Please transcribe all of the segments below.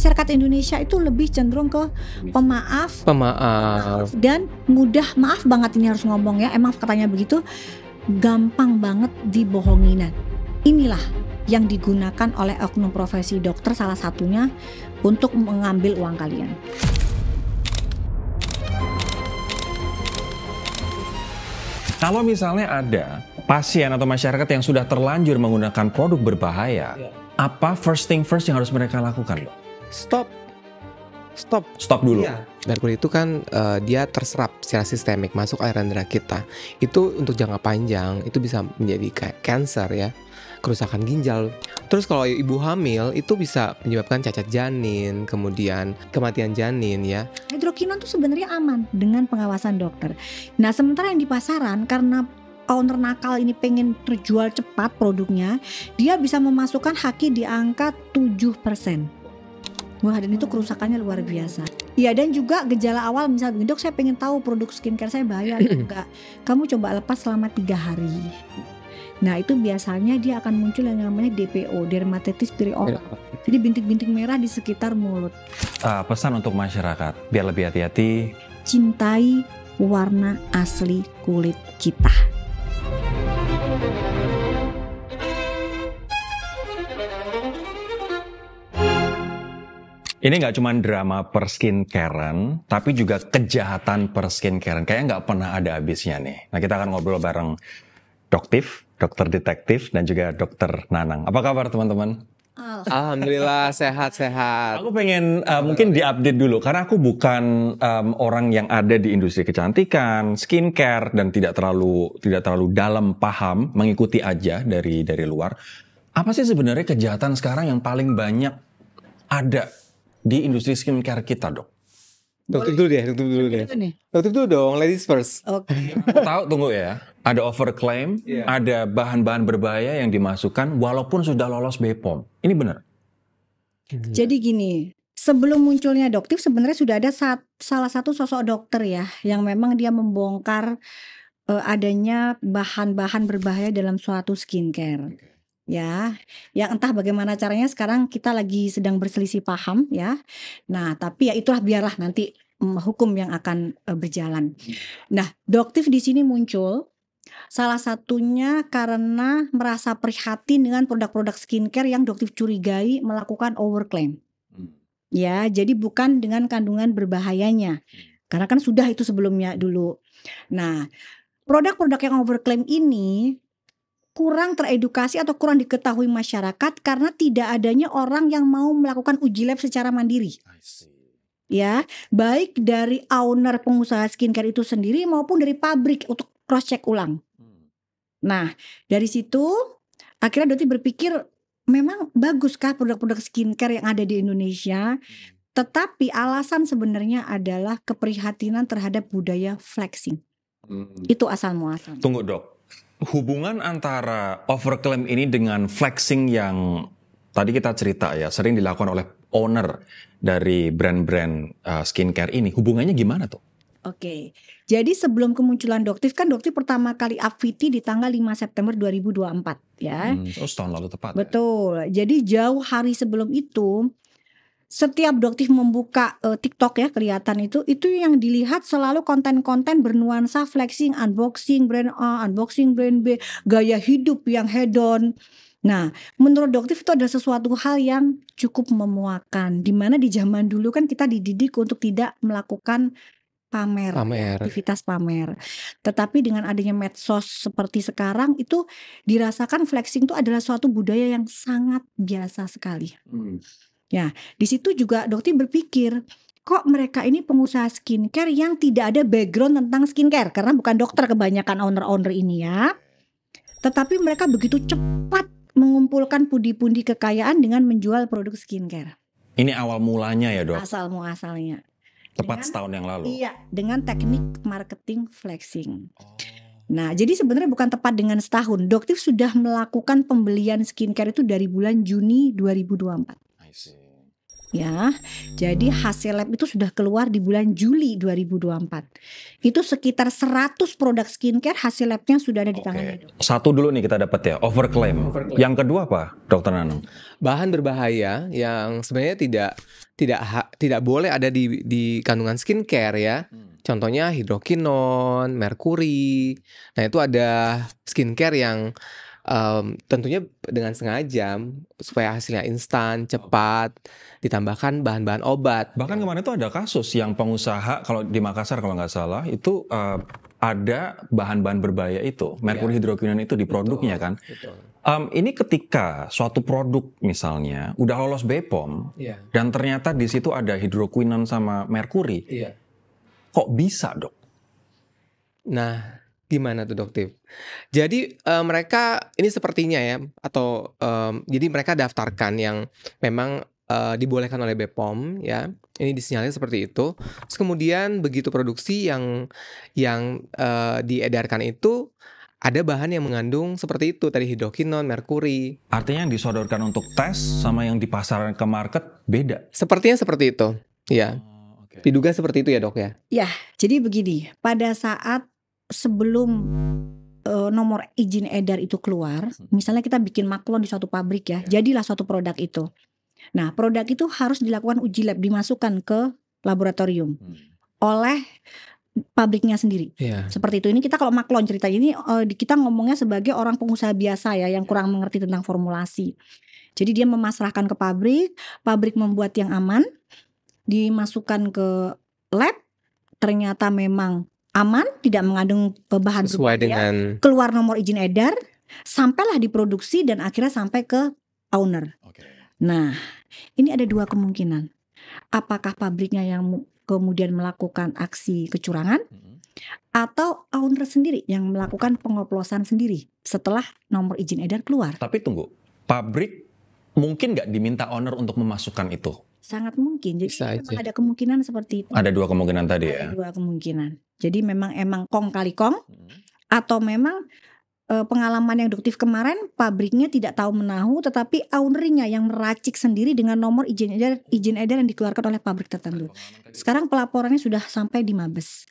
masyarakat Indonesia itu lebih cenderung ke pemaaf dan mudah, maaf banget ini harus ngomong ya, emang katanya begitu, gampang banget dibohongin. Inilah yang digunakan oleh oknum profesi dokter salah satunya untuk mengambil uang kalian. Kalau misalnya ada pasien atau masyarakat yang sudah terlanjur menggunakan produk berbahaya, apa first thing first yang harus mereka lakukan? Stop dulu. Iya. Merkuri itu kan dia terserap secara sistemik masuk aliran darah kita. Itu untuk jangka panjang itu bisa menjadi kayak cancer ya, kerusakan ginjal. Terus kalau ibu hamil itu bisa menyebabkan cacat janin, kemudian kematian janin ya. Hidrokinon tuh sebenarnya aman dengan pengawasan dokter. Nah, sementara yang di pasaran karena owner nakal ini pengen terjual cepat produknya, dia bisa memasukkan haki di angka 7%. Wah, dan itu kerusakannya luar biasa. Ya, dan juga gejala awal misalnya begini, dok saya pengen tahu produk skincare saya bahaya atau enggak. Kamu coba lepas selama 3 hari. Nah, itu biasanya dia akan muncul yang namanya DPO, dermatitis perioral. Jadi bintik-bintik merah di sekitar mulut. Pesan untuk masyarakat, biar lebih hati-hati. Cintai warna asli kulit kita. Ini nggak cuma drama per skincarean, tapi juga kejahatan per skincarean. Kayaknya nggak pernah ada habisnya nih. Nah, kita akan ngobrol bareng Doktif, dokter detektif, dan juga dokter Nanang. Apa kabar teman-teman? Alhamdulillah sehat-sehat. Aku pengen mungkin diupdate dulu, karena aku bukan orang yang ada di industri kecantikan, skincare, dan tidak terlalu dalam paham, mengikuti aja dari luar. Apa sih sebenarnya kejahatan sekarang yang paling banyak ada di industri skincare kita, dok? Dokter dulu deh. Dokter dulu dong, ladies first. Oke. Tahu, tunggu ya. Ada overclaim, ada bahan-bahan berbahaya yang dimasukkan walaupun sudah lolos BPOM. Ini benar? Jadi gini, sebelum munculnya Doktif sebenarnya sudah ada salah satu sosok dokter ya yang memang dia membongkar adanya bahan-bahan berbahaya dalam suatu skincare. Ya, yang entah bagaimana caranya sekarang kita lagi sedang berselisih paham ya. Nah, tapi ya itulah, biarlah nanti hukum yang akan berjalan. Nah, Doktif di sini muncul salah satunya karena merasa prihatin dengan produk-produk skincare yang Doktif curigai melakukan overclaim. Ya, jadi bukan dengan kandungan berbahayanya. Karena kan sudah itu sebelumnya dulu. Nah, produk-produk yang overclaim ini kurang teredukasi atau kurang diketahui masyarakat karena tidak adanya orang yang mau melakukan uji lab secara mandiri. Ya, baik dari owner pengusaha skincare itu sendiri maupun dari pabrik untuk cross check ulang. Nah, dari situ akhirnya Doti berpikir memang baguskah produk-produk skincare yang ada di Indonesia? Tetapi alasan sebenarnya adalah keprihatinan terhadap budaya flexing. Itu asal muasal. Tunggu, dok. Hubungan antara overclaim ini dengan flexing yang tadi kita cerita ya, sering dilakukan oleh owner dari brand-brand skincare ini, hubungannya gimana tuh? Oke, jadi sebelum kemunculan Doktif kan Doktif pertama kali up-VT di tanggal 5 September 2024 ya. Setahun lalu tepat. Betul, jadi jauh hari sebelum itu setiap Doktif membuka TikTok ya, kelihatan itu yang dilihat selalu konten-konten bernuansa flexing, unboxing brand A, unboxing brand B, gaya hidup yang hedon. Nah, menurut Doktif itu adalah sesuatu hal yang cukup memuakan, dimana di zaman dulu kan kita dididik untuk tidak melakukan pamer. Aktivitas pamer. Tetapi dengan adanya medsos seperti sekarang itu dirasakan flexing itu adalah suatu budaya yang sangat biasa sekali. Ya, di situ juga Dokter berpikir, kok mereka ini pengusaha skincare yang tidak ada background tentang skincare, karena bukan dokter kebanyakan owner-owner ini ya. Tetapi mereka begitu cepat mengumpulkan pundi-pundi kekayaan dengan menjual produk skincare. Ini awal mulanya ya, dok? Asal muasalnya. Tepat setahun yang lalu. Iya, dengan teknik marketing flexing. Nah, jadi sebenarnya bukan tepat dengan setahun. Dokter sudah melakukan pembelian skincare itu dari bulan Juni 2024. ya. Jadi hasil lab itu sudah keluar di bulan Juli 2024. Itu sekitar 100 produk skincare hasil labnya sudah ada di tangannya. Oke. Satu dulu nih kita dapat ya, overclaim. Yang kedua apa, Dokter Nanang? Bahan berbahaya yang sebenarnya tidak boleh ada di kandungan skincare ya. Contohnya hidrokinon, merkuri. Nah, itu ada skincare yang tentunya dengan sengaja supaya hasilnya instan, cepat, ditambahkan bahan-bahan obat. Bahkan kemarin itu ada kasus yang pengusaha, kalau di Makassar kalau nggak salah, itu ada bahan-bahan berbahaya itu, merkuri hidrokinon itu di produknya kan. Betul. Ini ketika suatu produk misalnya udah lolos BPOM Iya. dan ternyata di situ ada hidrokinon sama merkuri, Iya. kok bisa dok? Nah, gimana tuh Doktif? Jadi mereka ini sepertinya ya, atau jadi mereka daftarkan yang memang dibolehkan oleh BPOM ya. Ini disinyalir seperti itu. Terus kemudian begitu produksi yang diedarkan itu ada bahan yang mengandung seperti itu tadi, hidrokinon, merkuri. Artinya yang disodorkan untuk tes sama yang dipasarkan ke market beda. Sepertinya seperti itu. Ya. Diduga seperti itu ya, Dok ya? Ya, jadi begini, pada saat sebelum nomor izin edar itu keluar, misalnya kita bikin maklon di suatu pabrik ya, jadilah suatu produk itu. Nah, produk itu harus dilakukan uji lab, dimasukkan ke laboratorium oleh pabriknya sendiri. Iya. Seperti itu. Ini kita kalau maklon cerita ini kita ngomongnya sebagai orang pengusaha biasa ya, yang kurang mengerti tentang formulasi. Jadi dia memasrahkan ke pabrik membuat yang aman, dimasukkan ke lab, ternyata memang aman, tidak mengandung bahan Sesuai dengan keluar nomor izin edar, sampailah diproduksi dan akhirnya sampai ke owner. Nah, ini ada dua kemungkinan. Apakah pabriknya yang kemudian melakukan aksi kecurangan, atau owner sendiri yang melakukan pengoplosan sendiri setelah nomor izin edar keluar. Tapi tunggu, pabrik mungkin nggak diminta owner untuk memasukkan itu? Sangat mungkin. Jadi Bisa memang aja. ada kemungkinan seperti itu. Ada dua kemungkinan tadi ya. Ada dua kemungkinan. Jadi memang kong kali kong, atau memang pengalaman yang Doktif kemarin pabriknya tidak tahu menahu, tetapi ownernya yang meracik sendiri dengan nomor izin edar yang dikeluarkan oleh pabrik tertentu. Sekarang pelaporannya sudah sampai di Mabes.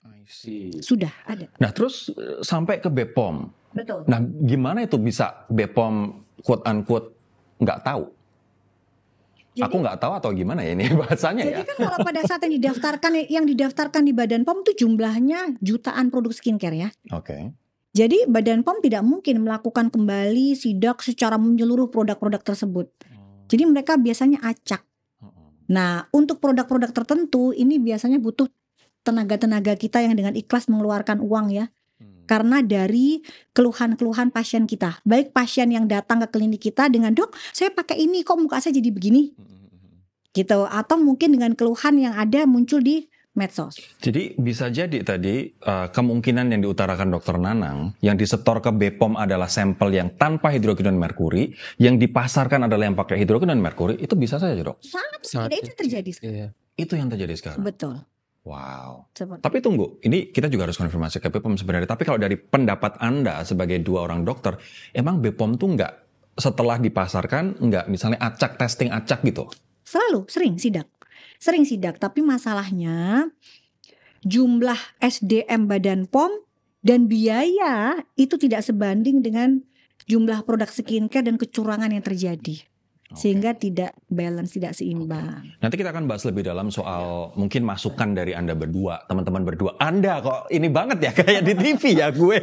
Sudah ada. Nah terus sampai ke BPOM. Betul. Nah gimana itu bisa BPOM quote unquote nggak tahu? Jadi- Aku nggak tahu atau gimana ya ini bahasanya ya. Jadi kan kalau pada saat yang didaftarkan di Badan POM itu jumlahnya jutaan produk skincare ya. Oke. Jadi Badan POM tidak mungkin melakukan kembali sidak secara menyeluruh produk-produk tersebut. Jadi mereka biasanya acak. Nah, untuk produk-produk tertentu ini biasanya butuh tenaga-tenaga kita yang dengan ikhlas mengeluarkan uang ya. Karena dari keluhan-keluhan pasien kita. Baik pasien yang datang ke klinik kita dengan, "Dok, saya pakai ini kok muka saya jadi begini." Gitu. Atau mungkin dengan keluhan yang ada muncul di medsos. Jadi bisa jadi tadi kemungkinan yang diutarakan Dokter Nanang yang disetor ke BPOM adalah sampel yang tanpa hidrokinon merkuri, yang dipasarkan adalah yang pakai hidrokinon merkuri, itu bisa saja dok. Sangat Sangat tidak, itu terjadi sekarang. Iya. Itu yang terjadi sekarang. Betul. Wow. Seperti Tapi tunggu, ini kita juga harus konfirmasi ke BPOM sebenarnya. Tapi kalau dari pendapat Anda sebagai dua orang dokter, emang BPOM tuh nggak setelah dipasarkan nggak misalnya acak testing acak gitu? selalu sering sidak, tapi masalahnya jumlah SDM Badan POM dan biaya itu tidak sebanding dengan jumlah produk skincare dan kecurangan yang terjadi. Sehingga tidak balance, tidak seimbang. Nanti kita akan bahas lebih dalam soal mungkin masukan dari Anda berdua, teman-teman berdua. Anda kok ini banget ya kayak di TV ya gue.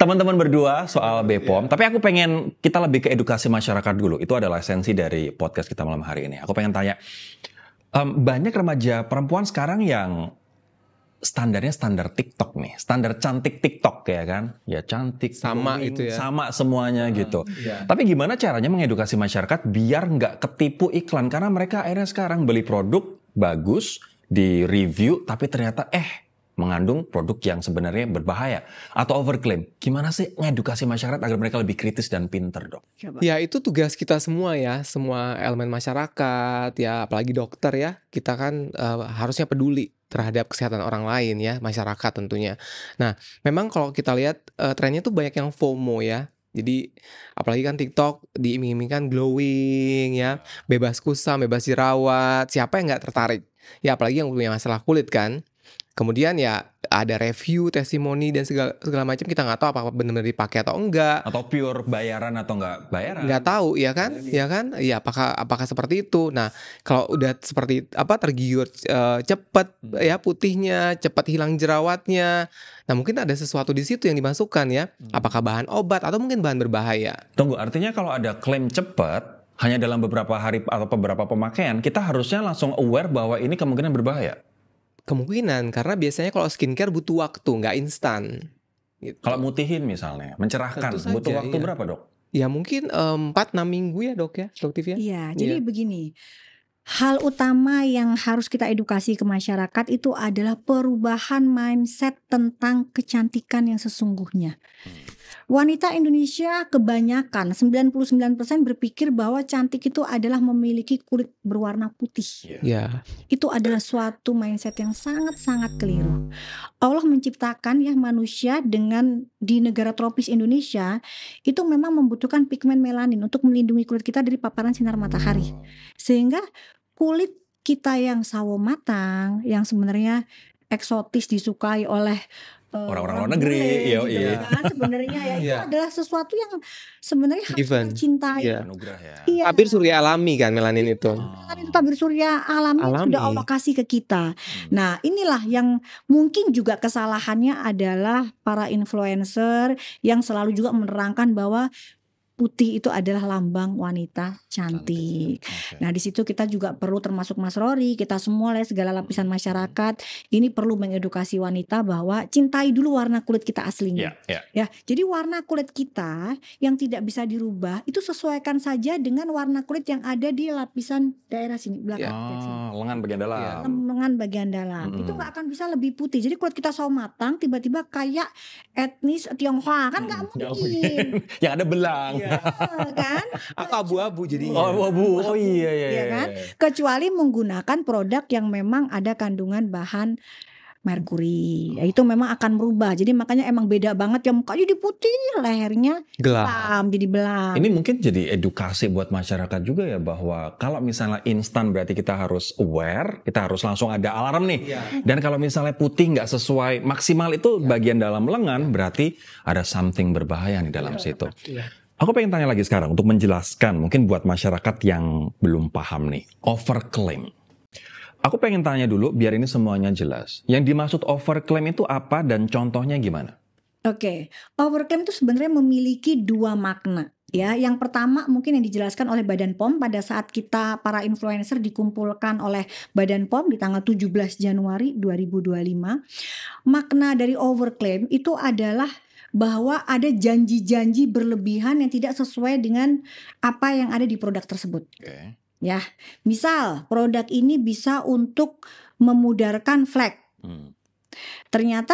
Teman-teman berdua soal BPOM. Tapi aku pengen kita lebih ke edukasi masyarakat dulu. Itu adalah esensi dari podcast kita malam hari ini. Aku pengen tanya, banyak remaja perempuan sekarang yang standarnya standar TikTok nih, standar cantik TikTok ya kan, ya cantik, Sama glowing, itu ya. sama semuanya gitu. Iya. Tapi gimana caranya mengedukasi masyarakat biar nggak ketipu iklan, karena mereka akhirnya sekarang beli produk bagus di review, tapi ternyata mengandung produk yang sebenarnya berbahaya atau overclaim. Gimana sih ngedukasi masyarakat agar mereka lebih kritis dan pinter dok? Coba. Ya itu tugas kita semua ya, semua elemen masyarakat ya, apalagi dokter ya. Kita kan harusnya peduli terhadap kesehatan orang lain ya, masyarakat tentunya. Nah, memang kalau kita lihat trennya tuh banyak yang FOMO ya. Jadi apalagi kan TikTok diiming-imingkan glowing ya, bebas kusam, bebas jerawat. Siapa yang nggak tertarik? Ya apalagi yang punya masalah kulit kan. Kemudian ya ada review, testimoni dan segala macam, kita nggak tahu apakah benar-benar dipakai atau enggak. Atau pure bayaran atau nggak bayaran. Nggak tahu ya kan, ya kan, ya apakah seperti itu. Nah kalau udah seperti tergiur cepet ya putihnya, cepat hilang jerawatnya. Nah mungkin ada sesuatu di situ yang dimasukkan ya. Apakah bahan obat atau mungkin bahan berbahaya. Tunggu, artinya kalau ada klaim cepat hanya dalam beberapa hari atau beberapa pemakaian, kita harusnya langsung aware bahwa ini kemungkinan berbahaya. Kemungkinan, karena biasanya kalau skincare butuh waktu, nggak instan. Gitu. Kalau mutihin misalnya, mencerahkan, Tentu saja, butuh waktu iya. berapa dok? Ya mungkin 4-6 minggu ya dok ya, Doktif ya. Iya, jadi begini. Hal utama yang harus kita edukasi ke masyarakat itu adalah perubahan mindset tentang kecantikan yang sesungguhnya. Wanita Indonesia kebanyakan 99% berpikir bahwa cantik itu adalah memiliki kulit berwarna putih. Ya. Itu adalah suatu mindset yang sangat-sangat keliru. Allah menciptakan ya manusia dengan di negara tropis Indonesia itu memang membutuhkan pigmen melanin untuk melindungi kulit kita dari paparan sinar matahari. Sehingga kulit kita yang sawo matang, yang sebenarnya eksotis disukai oleh orang-orang luar negeri, gitu kan, sebenarnya ya itu adalah sesuatu yang sebenarnya harus kita cintai. Anugerah ya. Iya. Tabir surya alami kan melanin itu. Melanin itu tabir surya alami sudah Allah kasih ke kita. Nah inilah yang mungkin juga kesalahannya adalah para influencer yang selalu juga menerangkan bahwa putih itu adalah lambang wanita cantik. Nah di situ kita juga perlu, termasuk Mas Rory, kita semua segala lapisan masyarakat ini perlu mengedukasi wanita bahwa cintai dulu warna kulit kita aslinya. Ya, jadi warna kulit kita yang tidak bisa dirubah itu sesuaikan saja dengan warna kulit yang ada di lapisan daerah sini belakang. Lengan bagian dalam. Lengan bagian dalam itu nggak akan bisa lebih putih. Jadi kulit kita sawo matang tiba-tiba kayak etnis Tionghoa kan nggak mungkin. Yang ada belang. Kan? Atau abu-abu jadi. Oh iya kan? Kecuali menggunakan produk yang memang ada kandungan bahan merkuri, itu memang akan merubah. Jadi makanya emang beda banget ya, mukanya jadi putih, lehernya hitam jadi belang. Ini mungkin jadi edukasi buat masyarakat juga ya, bahwa kalau misalnya instan berarti kita harus aware, kita harus langsung ada alarm nih. Dan kalau misalnya putih nggak sesuai maksimal itu bagian dalam lengan, berarti ada something berbahaya di dalam situ. Aku pengen tanya lagi sekarang untuk menjelaskan mungkin buat masyarakat yang belum paham nih, overclaim. Aku pengen tanya dulu biar ini semuanya jelas. Yang dimaksud overclaim itu apa dan contohnya gimana? Oke, overclaim itu sebenarnya memiliki dua makna. Ya, yang pertama mungkin yang dijelaskan oleh Badan POM pada saat kita para influencer dikumpulkan oleh Badan POM di tanggal 17 Januari 2025. Makna dari overclaim itu adalah bahwa ada janji-janji berlebihan yang tidak sesuai dengan apa yang ada di produk tersebut. Ya, misal produk ini bisa untuk memudarkan flek. Ternyata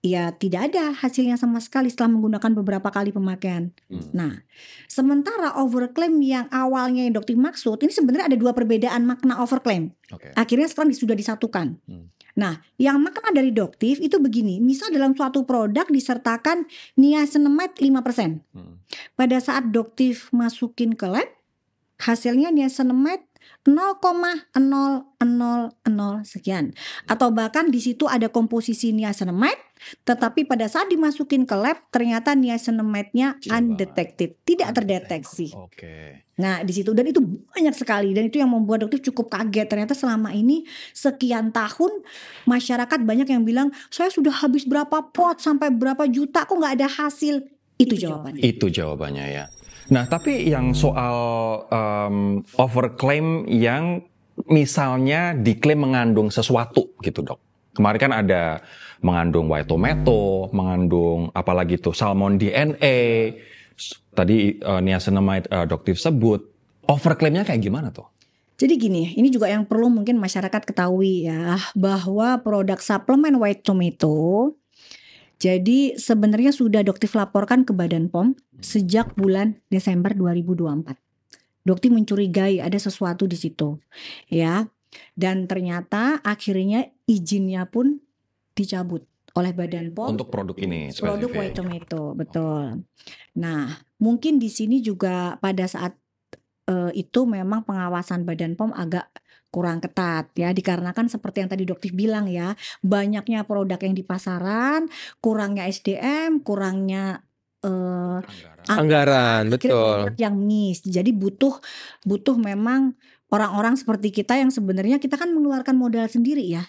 ya tidak ada hasilnya sama sekali setelah menggunakan beberapa kali pemakaian. Nah, sementara overclaim yang awalnya yang Dokter maksud, ini sebenarnya ada dua perbedaan makna overclaim. Akhirnya sekarang sudah disatukan. Nah, yang makna dari Doktif itu begini, misal dalam suatu produk disertakan niacinamide 5%. Pada saat Doktif masukin ke lab, hasilnya niacinamide 0,0000 sekian. Atau bahkan di situ ada komposisi niacinamide, tetapi pada saat dimasukin ke lab ternyata niacinamide-nya undetected, tidak terdeteksi. Nah di situ, dan itu banyak sekali, dan itu yang membuat Doktif cukup kaget. Ternyata selama ini sekian tahun masyarakat banyak yang bilang saya sudah habis berapa pot sampai berapa juta kok nggak ada hasil. Itu jawabannya. Itu jawabannya ya. Nah tapi yang soal overclaim yang misalnya diklaim mengandung sesuatu gitu dok. Kemarin kan ada mengandung white tomato, mengandung apalagi tuh salmon DNA. Tadi niacinamide Doktif sebut, overclaimnya kayak gimana tuh? Jadi gini, ini juga yang perlu mungkin masyarakat ketahui ya, bahwa produk suplemen white tomato, jadi sebenarnya sudah Doktif laporkan ke Badan POM sejak bulan Desember 2024. Doktif mencurigai ada sesuatu di situ, ya, dan ternyata akhirnya izinnya pun dicabut oleh Badan POM Untuk produk ini produk White spesifik. Tomato, betul. Nah, mungkin di sini juga pada saat itu memang pengawasan Badan POM agak kurang ketat ya, dikarenakan seperti yang tadi Doktif bilang ya, banyaknya produk yang di pasaran, kurangnya SDM, kurangnya Anggaran, akhirnya betul. banyak yang miss. Jadi butuh memang orang-orang seperti kita yang sebenarnya kita kan mengeluarkan modal sendiri ya.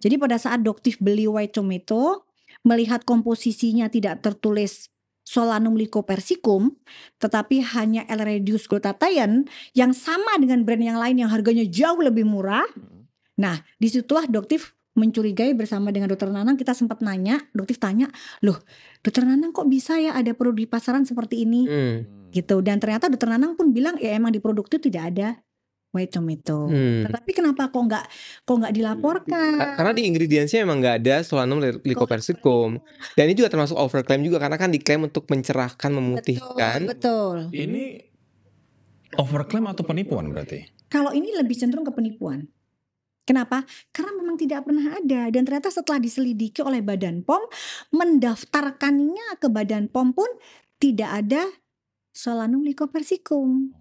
Jadi pada saat Doktif beli White Tomato, melihat komposisinya tidak tertulis Solanum lycopersicum, tetapi hanya L-reduced glutathione yang sama dengan brand yang lain yang harganya jauh lebih murah. Nah, disitulah Doktif mencurigai bersama dengan Dokter Nanang. Kita sempat nanya, Doktif tanya, loh Dokter Nanang kok bisa ya ada produk di pasaran seperti ini? Gitu. Dan ternyata Dokter Nanang pun bilang ya emang di produk itu tidak ada White Tomato. Tetapi kenapa kok nggak dilaporkan? Karena di ingredientsnya memang nggak ada Solanum lycopersicum. Dan ini juga termasuk overclaim juga karena kan diklaim untuk mencerahkan, memutihkan. Betul. Ini overclaim atau penipuan berarti? Kalau ini lebih cenderung ke penipuan. Kenapa? Karena memang tidak pernah ada. Dan ternyata setelah diselidiki oleh Badan POM, mendaftarkannya ke Badan POM pun tidak ada Solanum lycopersicum.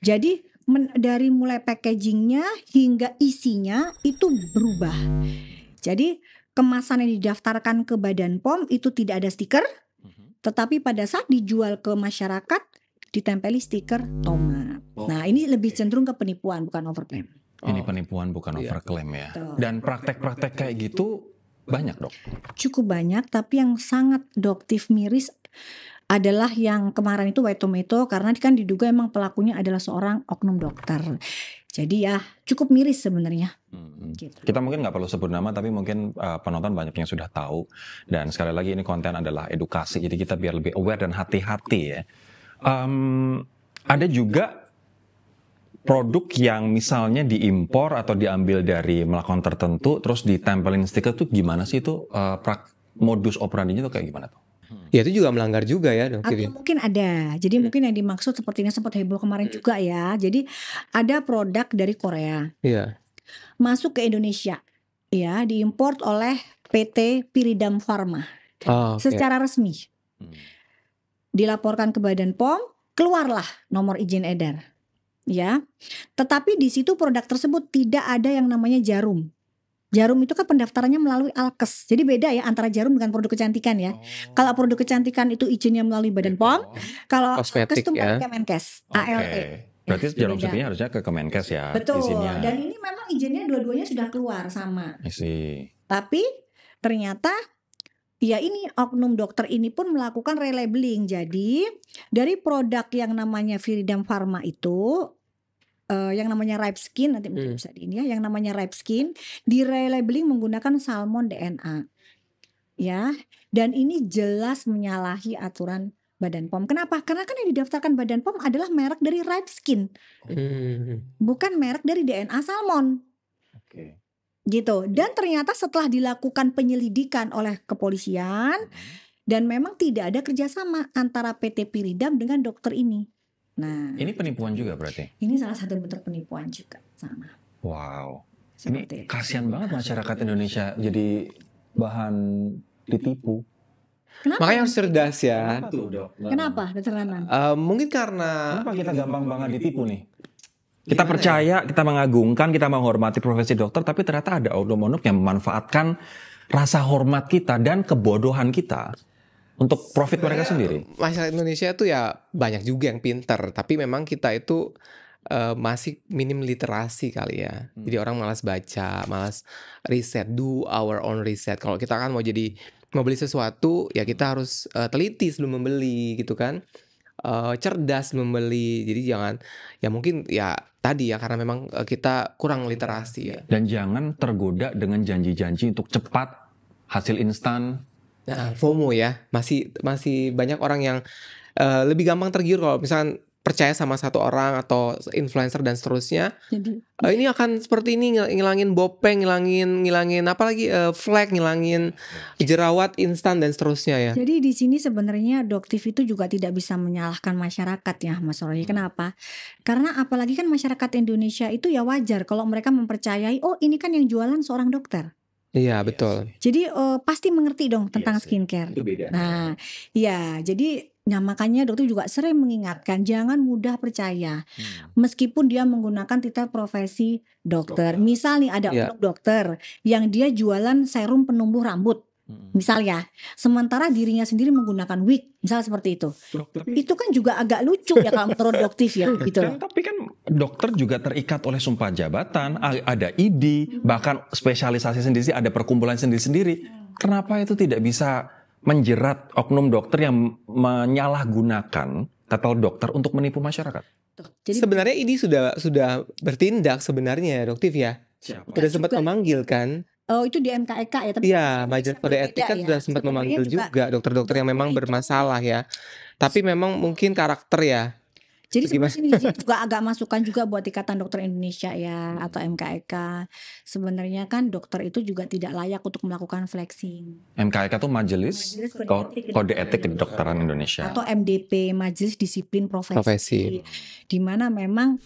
Jadi dari mulai packagingnya hingga isinya itu berubah. Jadi kemasan yang didaftarkan ke Badan POM itu tidak ada stiker, tetapi pada saat dijual ke masyarakat ditempeli stiker tomat. Nah ini lebih cenderung ke penipuan bukan overclaim. Ini penipuan bukan overclaim ya. Betul. Dan praktek-praktek kayak gitu banyak dok? Cukup banyak, tapi yang sangat Doktif miris adalah yang kemarin itu White Tomato, karena kan diduga emang pelakunya adalah seorang oknum dokter. Jadi ya cukup miris sebenarnya. Gitu. Kita mungkin nggak perlu sebut nama, tapi mungkin penonton banyak yang sudah tahu. Dan sekali lagi ini konten adalah edukasi, jadi kita biar lebih aware dan hati-hati ya. Ada juga produk yang misalnya diimpor atau diambil dari melakon tertentu, terus ditempelin stiker tuh gimana sih itu modus operandinya tuh kayak gimana tuh? Ya itu juga melanggar juga ya dok. Atau mungkin ada. Jadi mungkin yang dimaksud sepertinya sempat heboh kemarin juga ya. Jadi ada produk dari Korea. Iya. Masuk ke Indonesia. Ya, diimpor oleh PT Pyridam Pharma. Secara resmi. Dilaporkan ke Badan POM, keluarlah nomor izin edar. Ya. Tetapi di situ produk tersebut tidak ada yang namanya jarum. Jarum itu kan pendaftarannya melalui Alkes. Jadi beda ya antara jarum dengan produk kecantikan ya. Kalau produk kecantikan itu izinnya melalui Badan POM, kalau Alkes itu melalui Kemenkes, ALE. Berarti jarum suntiknya harusnya ke Kemenkes ya. Betul. Izinnya. Dan ini memang izinnya dua-duanya sudah keluar sama. Isi. Tapi ternyata ya ini oknum dokter ini pun melakukan relabeling. Jadi dari produk yang namanya Pyridam Pharma itu yang namanya Ripe Skin, nanti mungkin bisa di ini ya, yang namanya Ripe Skin di relabeling menggunakan salmon DNA ya, dan ini jelas menyalahi aturan Badan POM. Kenapa? Karena kan yang didaftarkan Badan POM adalah merek dari Ripe Skin, bukan merek dari DNA salmon. Gitu. Dan ternyata setelah dilakukan penyelidikan oleh kepolisian dan memang tidak ada kerjasama antara PT Pyridam dengan dokter ini. Nah, ini penipuan juga berarti? Ini salah satu bentuk penipuan juga sama. Wow. Seperti ini kasihan banget masyarakat Indonesia jadi bahan ditipu. Kenapa? Makanya harus cerdas ya. Kenapa, Dokter Nanang? Mungkin karena kenapa kita gampang banget ditipu nih? Kita percaya, kita mengagungkan, kita menghormati profesi dokter, tapi ternyata ada oknum-oknum yang memanfaatkan rasa hormat kita dan kebodohan kita untuk profit mereka sendiri. Masyarakat Indonesia itu ya banyak juga yang pinter, tapi memang kita itu masih minim literasi kali ya. Jadi orang malas baca, malas riset, do our own research. Kalau kita kan mau beli sesuatu, ya kita harus teliti sebelum membeli gitu kan. Cerdas membeli. Jadi jangan, ya mungkin ya tadi ya karena memang kita kurang literasi ya. Dan jangan tergoda dengan janji-janji untuk cepat, hasil instan. Nah, FOMO ya, masih banyak orang yang lebih gampang tergiur kalau misalkan percaya sama satu orang atau influencer dan seterusnya. Jadi ini akan seperti ini, ngilangin bopeng, ngilangin apalagi flek, ngilangin jerawat instan dan seterusnya ya. Jadi di sini sebenarnya Doktif itu juga tidak bisa menyalahkan masyarakat ya, Mas Roy. Kenapa? Karena apalagi kan masyarakat Indonesia itu ya wajar kalau mereka mempercayai, oh ini kan yang jualan seorang dokter. Iya, betul. Jadi pasti mengerti dong tentang sih. skincare. Itu beda. Nah, iya, jadi makanya dokter juga sering mengingatkan jangan mudah percaya meskipun dia menggunakan titel profesi dokter. Misal nih ada Iya. oknum dokter yang dia jualan serum penumbuh rambut. Misal ya, sementara dirinya sendiri menggunakan wig, misal seperti itu. Itu kan juga agak lucu ya kalau menurut doktif ya, gitu. Tapi kan dokter juga terikat oleh sumpah jabatan, ada ID, bahkan spesialisasi sendiri, ada perkumpulan sendiri-sendiri. Kenapa itu tidak bisa menjerat oknum dokter yang menyalahgunakan titel dokter untuk menipu masyarakat? Jadi Sebenarnya ini sudah bertindak sebenarnya, doktif ya. Sudah sempat memanggil kan? itu di MKEK ya, tapi Iya, Majelis Kode Etik kan sudah sempat memanggil juga dokter-dokter yang memang bermasalah ya. Tapi memang mungkin karakter ya. Jadi Gimana? sebenarnya ini juga agak masukan juga buat Ikatan Dokter Indonesia ya atau MKEK. Sebenarnya kan dokter itu juga tidak layak untuk melakukan flexing. MKEK itu Majelis Kode Etik Kedokteran Indonesia. Atau MDP, Majelis Disiplin Profesi. Profesi. Di mana memang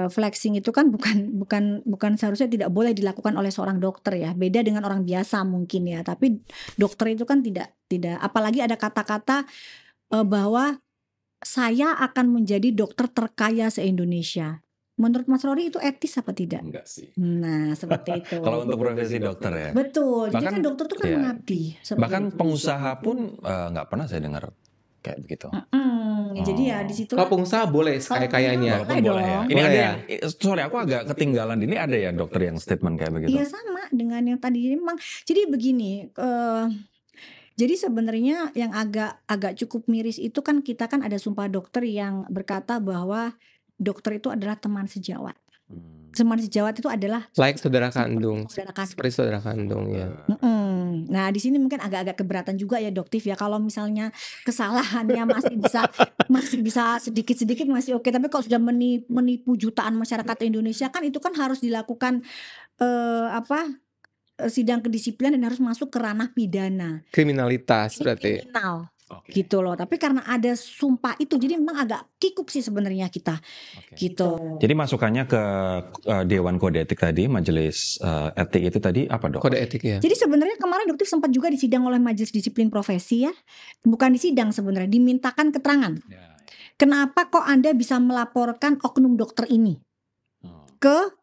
flexing itu kan bukan seharusnya tidak boleh dilakukan oleh seorang dokter ya. Beda dengan orang biasa mungkin ya. Tapi dokter itu kan tidak apalagi ada kata-kata bahwa saya akan menjadi dokter terkaya se-Indonesia. Menurut Mas Rory itu etis apa tidak? Enggak sih. Nah, seperti itu. Kalau untuk profesi dokter ya. Betul. Jadi Bahkan- kan dokter itu kan iya. mengabdi. seperti Bahkan itu. pengusaha pun nggak pernah saya dengar kayak begitu. Jadi ya di situ Kalau pengusaha boleh kayaknya. Walaupun boleh boleh ya. dong. Ini Boleh ada ya. yang, sorry aku agak ketinggalan. Ini ada ya dokter yang statement kayak begitu. Iya sama dengan yang tadi memang. Jadi begini, jadi sebenarnya yang agak cukup miris itu kan kita kan ada sumpah dokter yang berkata bahwa dokter itu adalah teman sejawat. Teman sejawat itu adalah Like saudara kandung. saudara kandung. Seperti saudara kandung ya. Nah di sini mungkin agak-agak keberatan juga ya doktif ya kalau misalnya kesalahannya masih bisa sedikit-sedikit masih oke, tapi kalau sudah menipu jutaan masyarakat Indonesia kan itu kan harus dilakukan sidang kedisiplinan dan harus masuk ke ranah pidana. Kriminalitas Ini berarti. kriminal Oke. gitu loh. Tapi karena ada sumpah itu jadi memang agak kikuk sih sebenarnya kita Oke. gitu. Jadi masukannya ke Dewan Kode Etik tadi, Majelis Etik itu tadi apa dok? Kode etik ya. Jadi sebenarnya kemarin dokter sempat juga disidang oleh Majelis Disiplin Profesi ya. Bukan disidang sebenarnya, dimintakan keterangan. Ya. Kenapa kok Anda bisa melaporkan oknum dokter ini ke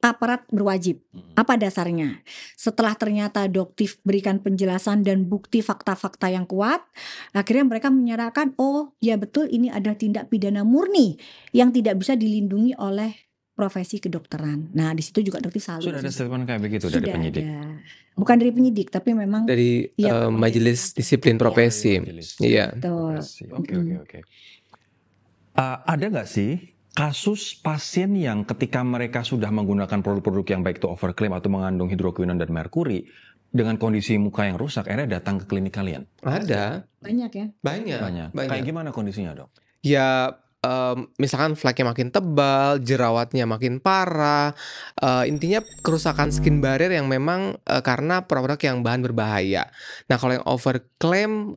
aparat berwajib? Apa dasarnya? Setelah ternyata doktif berikan penjelasan dan bukti fakta-fakta yang kuat, akhirnya mereka menyatakan, oh ya betul ini ada tindak pidana murni yang tidak bisa dilindungi oleh profesi kedokteran. Nah di situ juga dokter salut. Sudah ada statement kayak begitu Sudah dari penyidik. ada. Bukan dari penyidik tapi memang Dari Iya, Majelis Disiplin Profesi. Iya. betul. Oke. Ada nggak sih kasus pasien yang ketika mereka sudah menggunakan produk-produk yang baik itu overclaim atau mengandung hidroquinon dan merkuri dengan kondisi muka yang rusak, akhirnya datang ke klinik kalian? Ada. Banyak ya. Banyak. Kayak gimana kondisinya dok? Ya misalkan fleknya makin tebal, jerawatnya makin parah, intinya kerusakan skin barrier yang memang karena produk yang bahan berbahaya. Nah kalau yang overclaim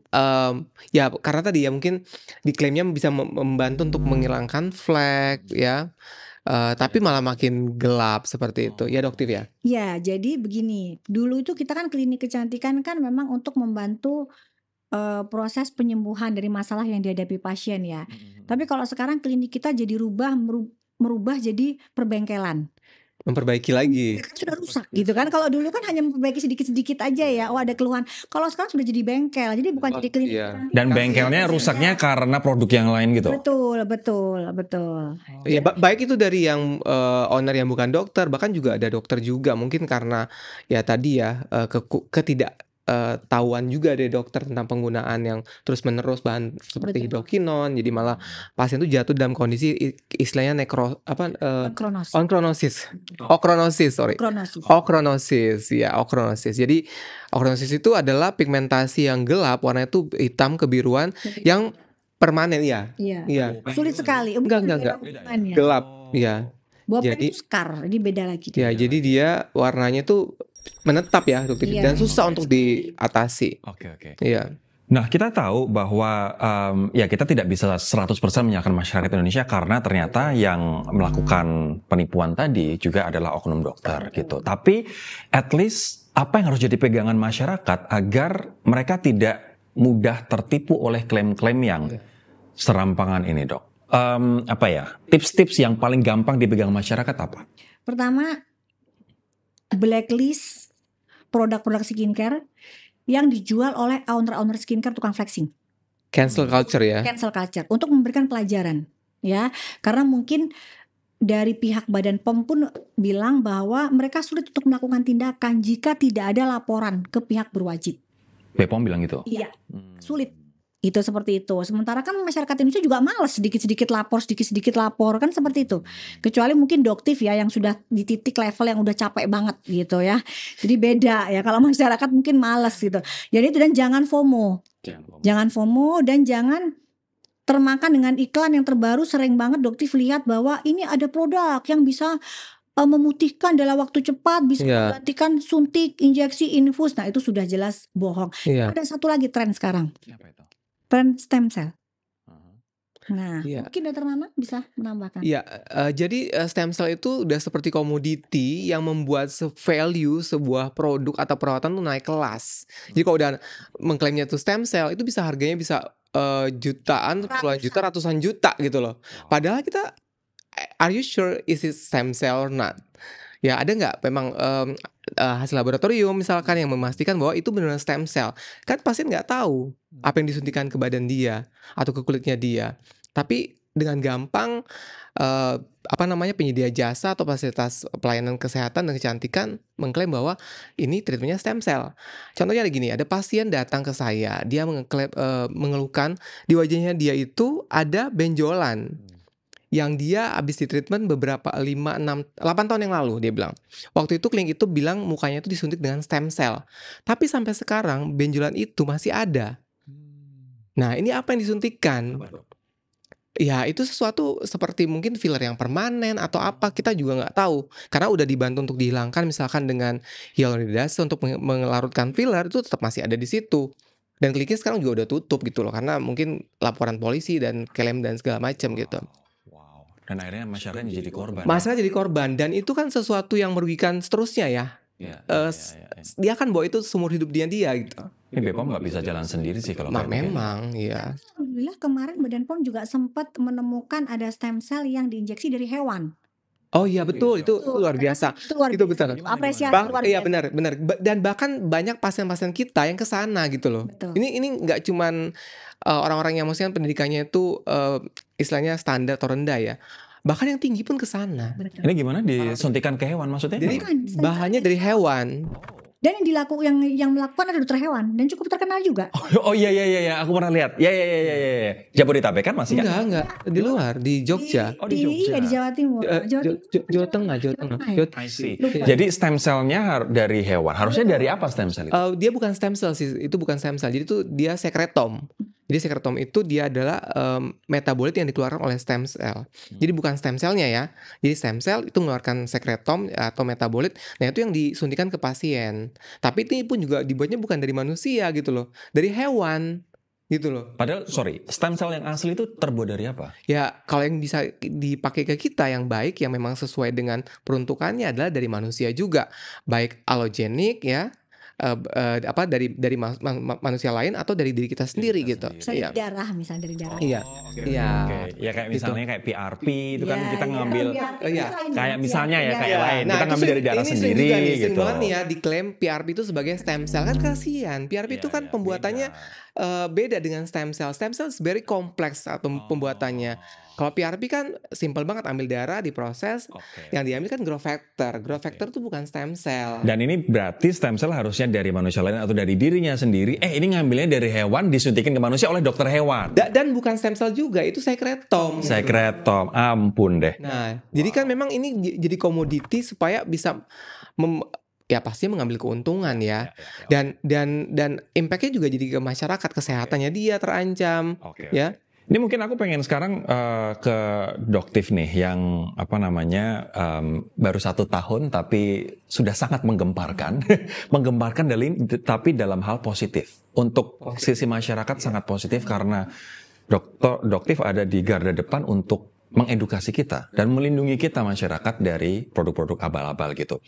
ya karena tadi ya mungkin diklaimnya bisa membantu untuk menghilangkan flek ya, tapi malah makin gelap seperti itu ya dokter ya. Ya, jadi begini. Dulu itu kita kan klinik kecantikan kan memang untuk membantu proses penyembuhan dari masalah yang dihadapi pasien ya. Tapi kalau sekarang klinik kita jadi merubah jadi perbengkelan. Memperbaiki lagi. Kan sudah rusak gitu kan. Kalau dulu kan hanya memperbaiki sedikit-sedikit aja ya. Oh ada keluhan. Kalau sekarang sudah jadi bengkel. Jadi bukan jadi klinik. Iya. kecantikan. Dan bengkelnya rusaknya karena produk yang lain gitu? Betul. Ya, baik itu dari yang owner yang bukan dokter, bahkan juga ada dokter juga mungkin karena ya tadi ya ketidaktahuan juga dari dokter tentang penggunaan yang terus-menerus bahan seperti Betul. hidroquinon, jadi malah pasien itu jatuh dalam kondisi istilahnya okronosis. Jadi okronosis itu adalah pigmentasi yang gelap, warnanya itu hitam kebiruan yang permanen ya. Iya. Sulit sekali. Enggak. Hubungannya. Gelap, ya. Jadi Jadi- itu scar. Ini beda lagi. Ya, jadi dia warnanya tuh menetap ya, dokter, Iya. dan susah untuk diatasi. Oke. Iya. Nah, kita tahu bahwa ya kita tidak bisa 100% menyalahkan masyarakat Indonesia karena ternyata yang melakukan penipuan tadi juga adalah oknum dokter gitu. Tapi at least apa yang harus jadi pegangan masyarakat agar mereka tidak mudah tertipu oleh klaim-klaim yang serampangan ini, Dok? Apa ya? Tips-tips yang paling gampang dipegang masyarakat apa? Pertama, blacklist produk-produk skincare yang dijual oleh owner-owner skincare tukang flexing. Cancel culture ya. Cancel culture untuk memberikan pelajaran ya. Karena mungkin dari pihak Badan POM pun bilang bahwa mereka sulit untuk melakukan tindakan jika tidak ada laporan ke pihak berwajib. BPOM bilang gitu? Iya, sulit. Itu seperti itu. Sementara kan masyarakat Indonesia juga malas sedikit-sedikit lapor kan seperti itu. Kecuali mungkin doktif ya yang sudah di titik level yang udah capek banget gitu ya. Jadi beda ya kalau masyarakat mungkin malas gitu. Jadi itu, dan jangan FOMO. Jangan FOMO dan jangan termakan dengan iklan yang terbaru. Sering banget doktif lihat bahwa ini ada produk yang bisa memutihkan dalam waktu cepat, bisa menggantikan suntik, injeksi, infus. Nah itu sudah jelas bohong. Ada satu lagi tren sekarang. Tren stem cell. Nah, mungkin Dr. Mama bisa menambahkan. Iya, jadi stem cell itu udah seperti komoditi yang membuat value sebuah produk atau perawatan tuh naik kelas. Jadi kalau udah mengklaimnya tuh stem cell, itu bisa harganya bisa jutaan, puluhan juta, ratusan juta gitu loh. Padahal kita, are you sure is it stem cell or not? Ya ada nggak memang hasil laboratorium misalkan yang memastikan bahwa itu benar stem cell. Kan pasien nggak tahu apa yang disuntikan ke badan dia atau ke kulitnya dia. Tapi dengan gampang penyedia jasa atau fasilitas pelayanan kesehatan dan kecantikan mengklaim bahwa ini treatmentnya stem cell. Contohnya gini, ada pasien datang ke saya, dia mengeluhkan di wajahnya dia itu ada benjolan. Yang dia habis di treatment beberapa 5, 6, 8 tahun yang lalu dia bilang. Waktu itu klinik itu bilang mukanya itu disuntik dengan stem cell. Tapi sampai sekarang benjolan itu masih ada. Nah ini apa yang disuntikkan? Ya itu sesuatu seperti mungkin filler yang permanen atau apa, kita juga nggak tahu. Karena udah dibantu untuk dihilangkan misalkan dengan hyaluronidase untuk mengelarutkan filler, itu tetap masih ada di situ. Dan kliniknya sekarang juga udah tutup gitu loh, karena mungkin laporan polisi dan klaim dan segala macam gitu. Dan akhirnya masyarakat jadi korban. Masyarakat jadi korban, dan itu kan sesuatu yang merugikan seterusnya ya. Dia kan bawa itu seumur hidup dia gitu. Ini BPOM nggak bisa jalan sendiri sih kalau memang ya. Alhamdulillah kemarin Badan POM juga sempat menemukan ada stem cell yang diinjeksi dari hewan. Oh iya betul, itu luar biasa. Itu betul. Apresiasi luar biasa. Iya benar. Dan bahkan banyak pasien-pasien kita yang kesana gitu loh. Betul. Ini nggak cuman orang-orang yang maksudnya pendidikannya itu istilahnya standar atau rendah ya. Bahkan yang tinggi pun kesana. Ini gimana disuntikan ke hewan maksudnya? Jadi bahannya dari hewan. Dan yang melakukan ada dokter hewan dan cukup terkenal juga. Oh iya, aku pernah lihat. Ya. Jabodetabek kan masih kan? Enggak, di luar, di Jogja. Di Jogja. Di Jawa Timur. Jawa Tengah. I see. Jadi stem cell-nya dari hewan. Harusnya dari apa stem cell itu? Dia bukan stem cell sih, itu bukan stem cell. Jadi itu dia sekretom. Jadi sekretom itu dia adalah metabolit yang dikeluarkan oleh stem cell. Jadi bukan stem cell-nya ya. Jadi stem cell itu mengeluarkan sekretom atau metabolit. Nah itu yang disuntikan ke pasien. Tapi ini pun juga dibuatnya bukan dari manusia gitu loh. Dari hewan gitu loh. Padahal stem cell yang asli itu terbuat dari apa? Ya kalau yang bisa dipakai ke kita yang baik, yang memang sesuai dengan peruntukannya adalah dari manusia juga. Baik alogenik ya. Dari manusia lain atau dari diri kita sendiri gitu. Misalnya dari darah. Iya. Ya kayak misalnya kayak PRP itu kan kita ngambil kayak misalnya ya kayak lain. Kita ngambil dari darah sendiri gitu. Banget nih ya diklaim PRP itu sebagai stem cell, kan kasihan. PRP itu kan pembuatannya beda dengan stem cell. Stem cell is very kompleks atau pembuatannya. Kalau PRP kan simple banget, ambil darah diproses, yang diambil kan growth factor. Growth factor itu bukan stem cell. Dan ini berarti stem cell harusnya dari manusia lain atau dari dirinya sendiri. Ini ngambilnya dari hewan, disuntikin ke manusia oleh dokter hewan. Dan bukan stem cell juga, itu sekretom. Sekretom, ampun deh. Nah, jadi kan memang ini jadi komoditi supaya bisa ya pasti mengambil keuntungan ya. Dan impactnya juga jadi ke masyarakat, kesehatannya dia terancam ya. Ini mungkin aku pengen sekarang ke Doktif nih yang baru 1 tahun tapi sudah sangat menggemparkan, menggemparkan tapi dalam hal positif. Untuk sisi masyarakat sangat positif karena Doktif ada di garda depan untuk mengedukasi kita dan melindungi kita masyarakat dari produk-produk abal-abal gitu.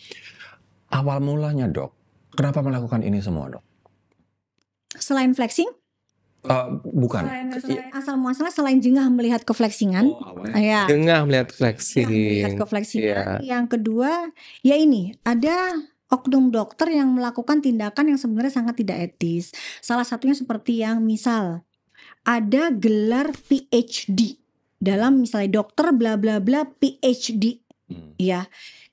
Awal mulanya Dok, kenapa melakukan ini semua Dok? Selain flexing? Bukan. Asal muasalnya selain jengah melihat keflexingan, ya. Jengah melihat flexing. Melihat keflexingan. Yang kedua, ya ini ada oknum dokter yang melakukan tindakan yang sebenarnya sangat tidak etis. Salah satunya seperti yang misal ada gelar PhD dalam misalnya dokter bla bla bla PhD, ya.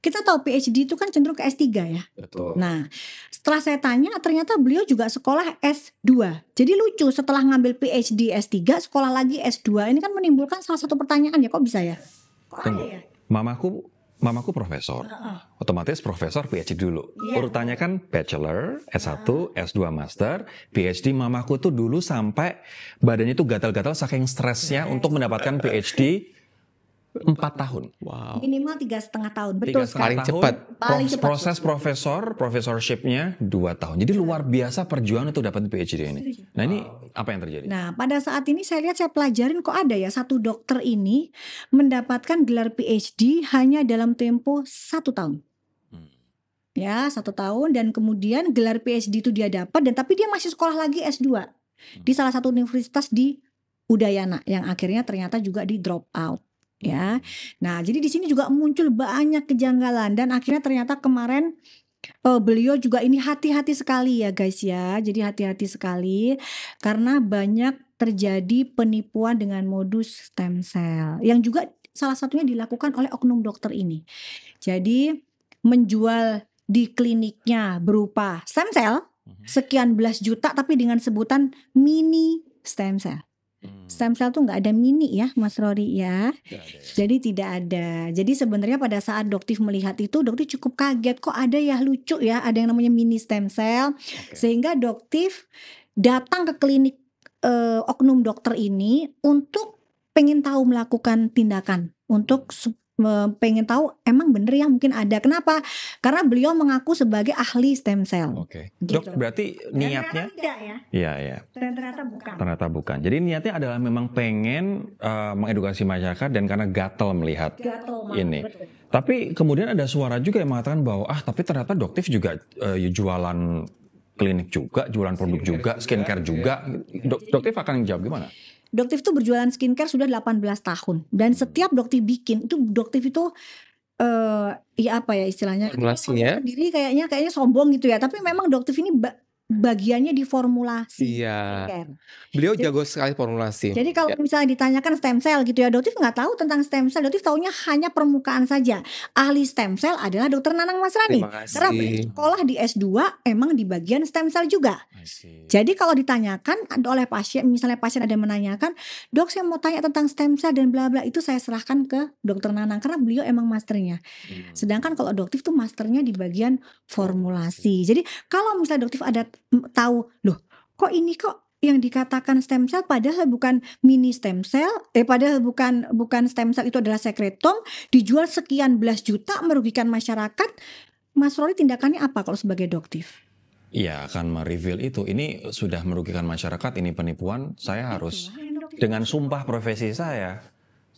Kita tahu PhD itu kan cenderung ke S3 ya. Betul. Nah, setelah saya tanya ternyata beliau juga sekolah S2. Jadi lucu, setelah ngambil PhD S3 sekolah lagi S2. Ini kan menimbulkan salah satu pertanyaan ya, kok bisa ya? Kok ada ya? Mamaku profesor. Otomatis profesor PhD dulu. Urutannya kan bachelor, S1, S2 master, PhD. Mamaku tuh dulu sampai badannya tuh gatal-gatal saking stresnya untuk mendapatkan PhD 4 tahun. Wow. Minimal 3,5 tahun. Betul sekali. Paling cepat. Proses profesorshipnya 2 tahun. Jadi luar biasa perjuangan untuk dapat PhD ini. Nah ini apa yang terjadi? Nah pada saat ini saya pelajarin kok ada ya satu dokter ini mendapatkan gelar PhD hanya dalam tempo 1 tahun. Ya 1 tahun dan kemudian gelar PhD itu dia dapat dan tapi dia masih sekolah lagi S2 di salah satu universitas di Udayana yang akhirnya ternyata juga di drop out. Ya, nah jadi di sini juga muncul banyak kejanggalan dan akhirnya ternyata kemarin beliau juga ini hati-hati sekali ya guys ya. Jadi hati-hati sekali karena banyak terjadi penipuan dengan modus stem cell yang juga salah satunya dilakukan oleh oknum dokter ini. Jadi menjual di kliniknya berupa stem cell sekian belas juta tapi dengan sebutan mini stem cell. Stem cell tuh nggak ada mini ya Mas Rory ya. Jadi tidak ada. Jadi sebenarnya pada saat Doktif melihat itu Doktif cukup kaget kok ada ya lucu ya ada yang namanya mini stem cell. Sehingga Doktif datang ke klinik oknum dokter ini untuk pengen tahu melakukan tindakan untuk pengen tahu emang bener ya mungkin ada. Kenapa? Karena beliau mengaku sebagai ahli stem cell. Gitu. Dok, berarti niatnya tidak ya? Iya. Dan ternyata bukan. Ternyata bukan. Jadi niatnya adalah memang pengen mengedukasi masyarakat dan karena gatel melihat ini. Betul. Tapi kemudian ada suara juga yang mengatakan bahwa tapi ternyata Doktif juga jualan klinik juga, jualan produk juga, skincare juga. Doktif akan jawab gimana? Doktif itu berjualan skincare sudah 18 tahun dan setiap Doktif bikin itu Doktif itu ya apa ya istilahnya formulasinya sendiri kayaknya sombong gitu ya tapi memang Doktif ini bagiannya di formulasi skincare. Beliau jago sekali formulasi. Jadi kalau misalnya ditanyakan stem cell gitu ya, Doktif nggak tahu tentang stem cell. Doktif taunya hanya permukaan saja. Ahli stem cell adalah Dokter Nanang Masrani. Karena beliau sekolah di S2 emang di bagian stem cell juga. Jadi kalau ditanyakan oleh pasien, misalnya pasien ada yang menanyakan, dok saya mau tanya tentang stem cell dan bla bla, itu saya serahkan ke Dokter Nanang karena beliau emang masternya. Sedangkan kalau Doktif tuh masternya di bagian formulasi. Jadi kalau misalnya Doktif ada tahu, loh kok ini kok yang dikatakan stem cell padahal bukan mini stem cell, padahal bukan stem cell itu adalah sekretom, dijual sekian belas juta merugikan masyarakat. Mas Rory tindakannya apa kalau sebagai Doktif? Iya akan mereveal itu. Ini sudah merugikan masyarakat, ini penipuan. Saya harus dengan sumpah profesi saya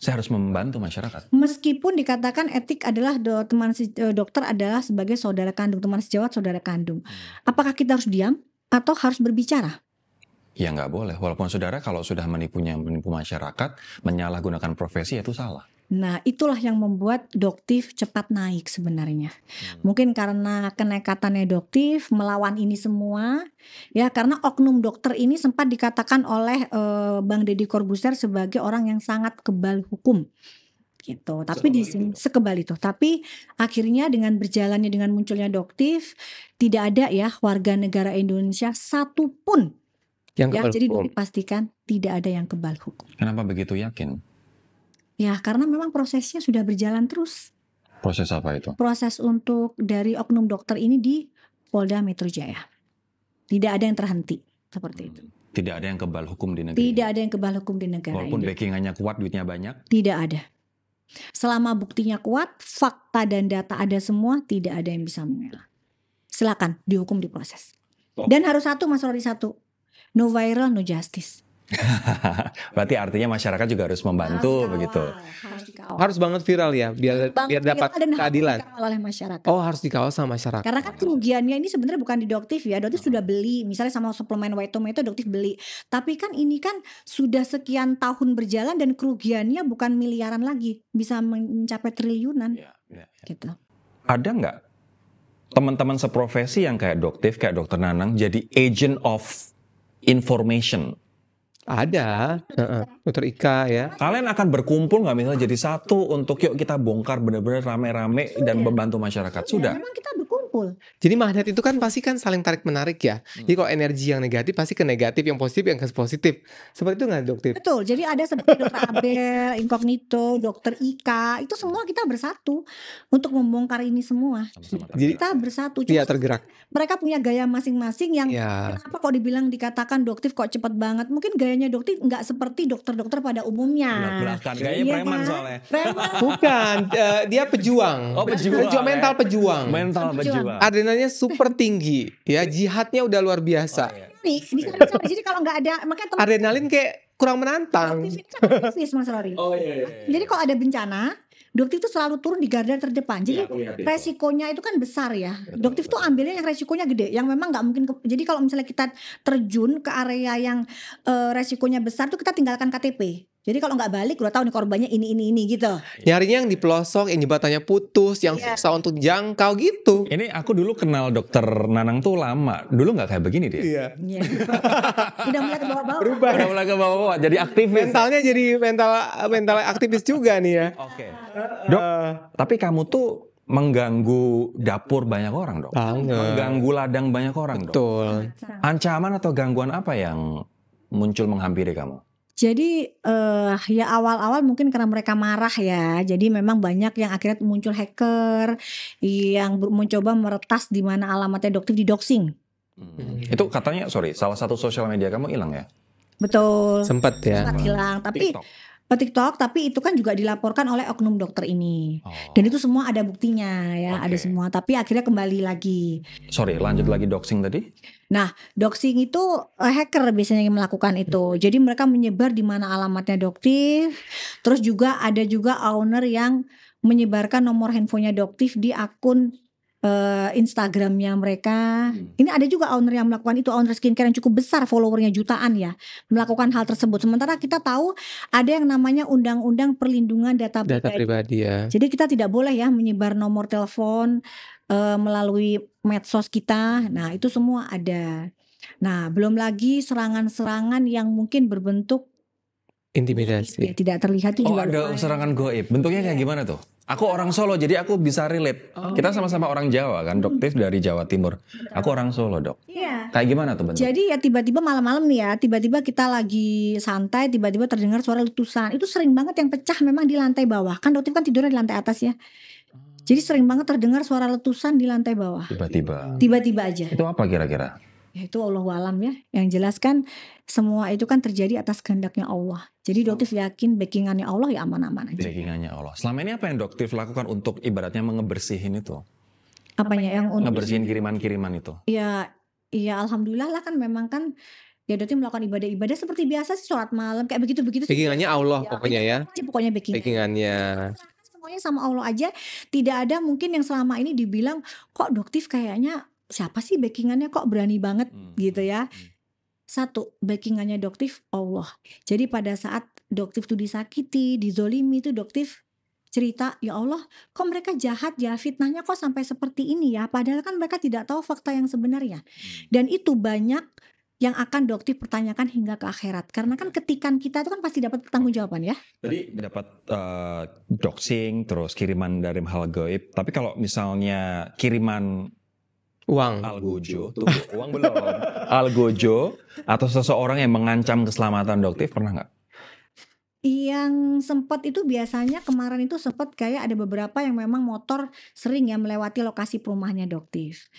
harus membantu masyarakat. Meskipun dikatakan etik adalah teman dokter adalah sebagai saudara kandung, teman sejawat saudara kandung. Apakah kita harus diam atau harus berbicara? Ya nggak boleh. Walaupun saudara kalau sudah menipu masyarakat, menyalahgunakan profesi itu salah. Nah itulah yang membuat Doktif cepat naik sebenarnya. Mungkin karena kenekatannya Doktif melawan ini semua. Ya karena oknum dokter ini sempat dikatakan oleh Bang Deddy Corbuzier sebagai orang yang sangat kebal hukum. Gitu. Tapi di sini sekebal itu. Tapi akhirnya dengan berjalannya dengan munculnya Doktif, tidak ada ya warga negara Indonesia satupun yang ya, jadi dipastikan tidak ada yang kebal hukum. Kenapa begitu yakin? Ya karena memang prosesnya sudah berjalan terus. Proses apa itu? Proses untuk dari oknum dokter ini di Polda Metro Jaya. Tidak ada yang terhenti seperti itu. Tidak ada yang kebal hukum di negeri. Tidak ada yang kebal hukum di negara Walaupun ini. backingannya kuat, duitnya banyak. Tidak ada. Selama buktinya kuat, fakta dan data ada semua, tidak ada yang bisa mengelak. Silakan dihukum, diproses. Dan harus satu, Mas Rory, satu. No viral, no justice. Berarti artinya masyarakat juga harus membantu begitu. Harus dikawal. Harus banget viral ya, biar dapat Dan harus keadilan. dikawal oleh masyarakat. Oh, harus dikawal sama masyarakat. Karena kan kerugiannya ini sebenarnya bukan di Doktif ya. Doktif sudah beli, misalnya sama suplemen White Tomato Doktif beli. Tapi kan ini kan sudah sekian tahun berjalan dan kerugiannya bukan miliaran lagi, bisa mencapai triliunan. Gitu. Ada nggak teman-teman seprofesi yang kayak Doktif, kayak Dokter Nanang jadi agent of information? Ada, Dr. Ika ya. Kalian akan berkumpul nggak misalnya jadi satu untuk yuk kita bongkar benar-benar rame-rame dan membantu masyarakat? Sudah. Memang kita berkumpul. Jadi magnet itu kan pasti kan saling tarik menarik ya. Jadi kalau energi yang negatif pasti ke negatif, yang positif yang ke positif. Seperti itu nggak, Dokter? Betul. Jadi ada seperti Dokter Abel, Incognito, Dokter Ika, itu semua kita bersatu untuk membongkar ini semua. Jadi Kita bersatu. dia Cuma tergerak. mereka punya gaya masing-masing yang Ya. kenapa kok dibilang dikatakan Doktif kok cepet banget. Mungkin gayanya Doktif nggak seperti dokter-dokter pada umumnya. Belak-belakan. Kayaknya Iya preman kan? soalnya. Preman. Bukan, dia pejuang. Oh, pejuang, mental ya. pejuang. Mental pejuang. Adrenalinnya super tinggi, ya jihadnya udah luar biasa. Nih, bisa. Jadi kalau nggak ada, makanya teman Adrenalin kayak kurang menantang. Doktif ini kan aktivis, Mas Rory. Jadi kalau ada bencana, Doktif itu selalu turun di garda terdepan. Jadi resikonya itu kan besar ya. Doktif tuh ambilnya yang resikonya gede, yang memang nggak mungkin. Jadi kalau misalnya kita terjun ke area yang resikonya besar tuh kita tinggalkan KTP. Jadi kalau nggak balik, udah tahu nih korbannya ini gitu. Nyarinya yang di pelosok, yang jembatannya putus, yang susah untuk jangkau gitu. Ini aku dulu kenal Dokter Nanang tuh lama. Dulu nggak kayak begini dia. Iya. Iya. Udah mulai ke bawah-bawah. Berubah. Udah mulai ke bawah, jadi aktivis. Mentalnya jadi mental aktivis juga nih ya. Oke. Dok, tapi kamu tuh mengganggu dapur banyak orang dong. Banget. Mengganggu ladang banyak orang dong. Betul. Ancaman atau gangguan apa yang muncul menghampiri kamu? Jadi ya awal-awal mungkin karena mereka marah ya. Jadi memang banyak yang akhirnya muncul hacker yang mencoba meretas di mana alamatnya Doktif di doxing. Itu katanya, salah satu sosial media kamu hilang ya? Betul. Sempet ya. Sempat hilang. Tapi TikTok. TikTok, tapi itu kan juga dilaporkan oleh oknum dokter ini. Oh. Dan itu semua ada buktinya ya, Oke. ada semua. Tapi akhirnya kembali lagi. Lanjut lagi doxing tadi. Nah, doxing itu hacker biasanya yang melakukan itu. Jadi mereka menyebar di mana alamatnya Doktif. Terus juga ada juga owner yang menyebarkan nomor handphonenya Doktif di akun Instagramnya mereka. Ini ada juga owner yang melakukan itu, owner skincare yang cukup besar, followernya jutaan ya, melakukan hal tersebut. Sementara kita tahu ada yang namanya Undang-Undang Perlindungan Data Pribadi ya. Jadi kita tidak boleh ya menyebar nomor telepon melalui medsos kita. Nah, itu semua ada. Nah, belum lagi serangan-serangan yang mungkin berbentuk Intimidasi. ya, tidak terlihat itu Oh, juga ada lumayan. serangan goib. Bentuknya kayak gimana tuh? Aku orang Solo, jadi aku bisa relate. Kita sama-sama orang Jawa kan, Doktif dari Jawa Timur. Aku orang Solo, Dok. Iya. Kayak gimana tuh bentuknya? Jadi ya tiba-tiba malam-malam nih ya, tiba-tiba kita lagi santai, tiba-tiba terdengar suara letusan. Itu sering banget yang pecah memang di lantai bawah. Kan Doktif kan tidurnya di lantai atas ya. Jadi sering banget terdengar suara letusan di lantai bawah. Tiba-tiba. Tiba-tiba aja. Itu apa kira-kira? Ya itu Allahu alam ya. Yang jelas kan semua itu kan terjadi atas kehendaknya Allah. Jadi Doktif yakin backingannya Allah ya aman-aman aja. Backingannya Allah. Selama ini apa yang Doktif lakukan untuk ibaratnya mengebersihin itu? Apanya yang untuk Ngebersihin kiriman-kiriman itu? ya alhamdulillah lah kan memang kan ya Doktif melakukan ibadah-ibadah seperti biasa sih, sholat malam kayak begitu-begitu sih. Backingannya Allah pokoknya ya. Pokoknya backing. Backingannya. Semuanya sama Allah aja. Tidak ada mungkin yang selama ini dibilang kok Doktif kayaknya siapa sih backingannya kok berani banget gitu ya. Satu, backingannya Doktif Allah. Jadi pada saat Doktif tuh disakiti, dizolimi tuh Doktif cerita, ya Allah kok mereka jahat ya, fitnahnya kok sampai seperti ini ya. Padahal kan mereka tidak tahu fakta yang sebenarnya. Dan itu banyak yang akan Doktif pertanyakan hingga ke akhirat. Karena kan ketikan kita itu kan pasti dapat pertanggungjawaban ya. Tadi dapat doxing, terus kiriman dari hal gaib. Tapi kalau misalnya kiriman Uang. algojo, tunggu, uang belum. Algojo atau seseorang yang mengancam keselamatan Doktif pernah nggak? Yang sempat itu biasanya kemarin itu sempat kayak ada beberapa yang memang motor sering ya melewati lokasi perumahannya Doktif.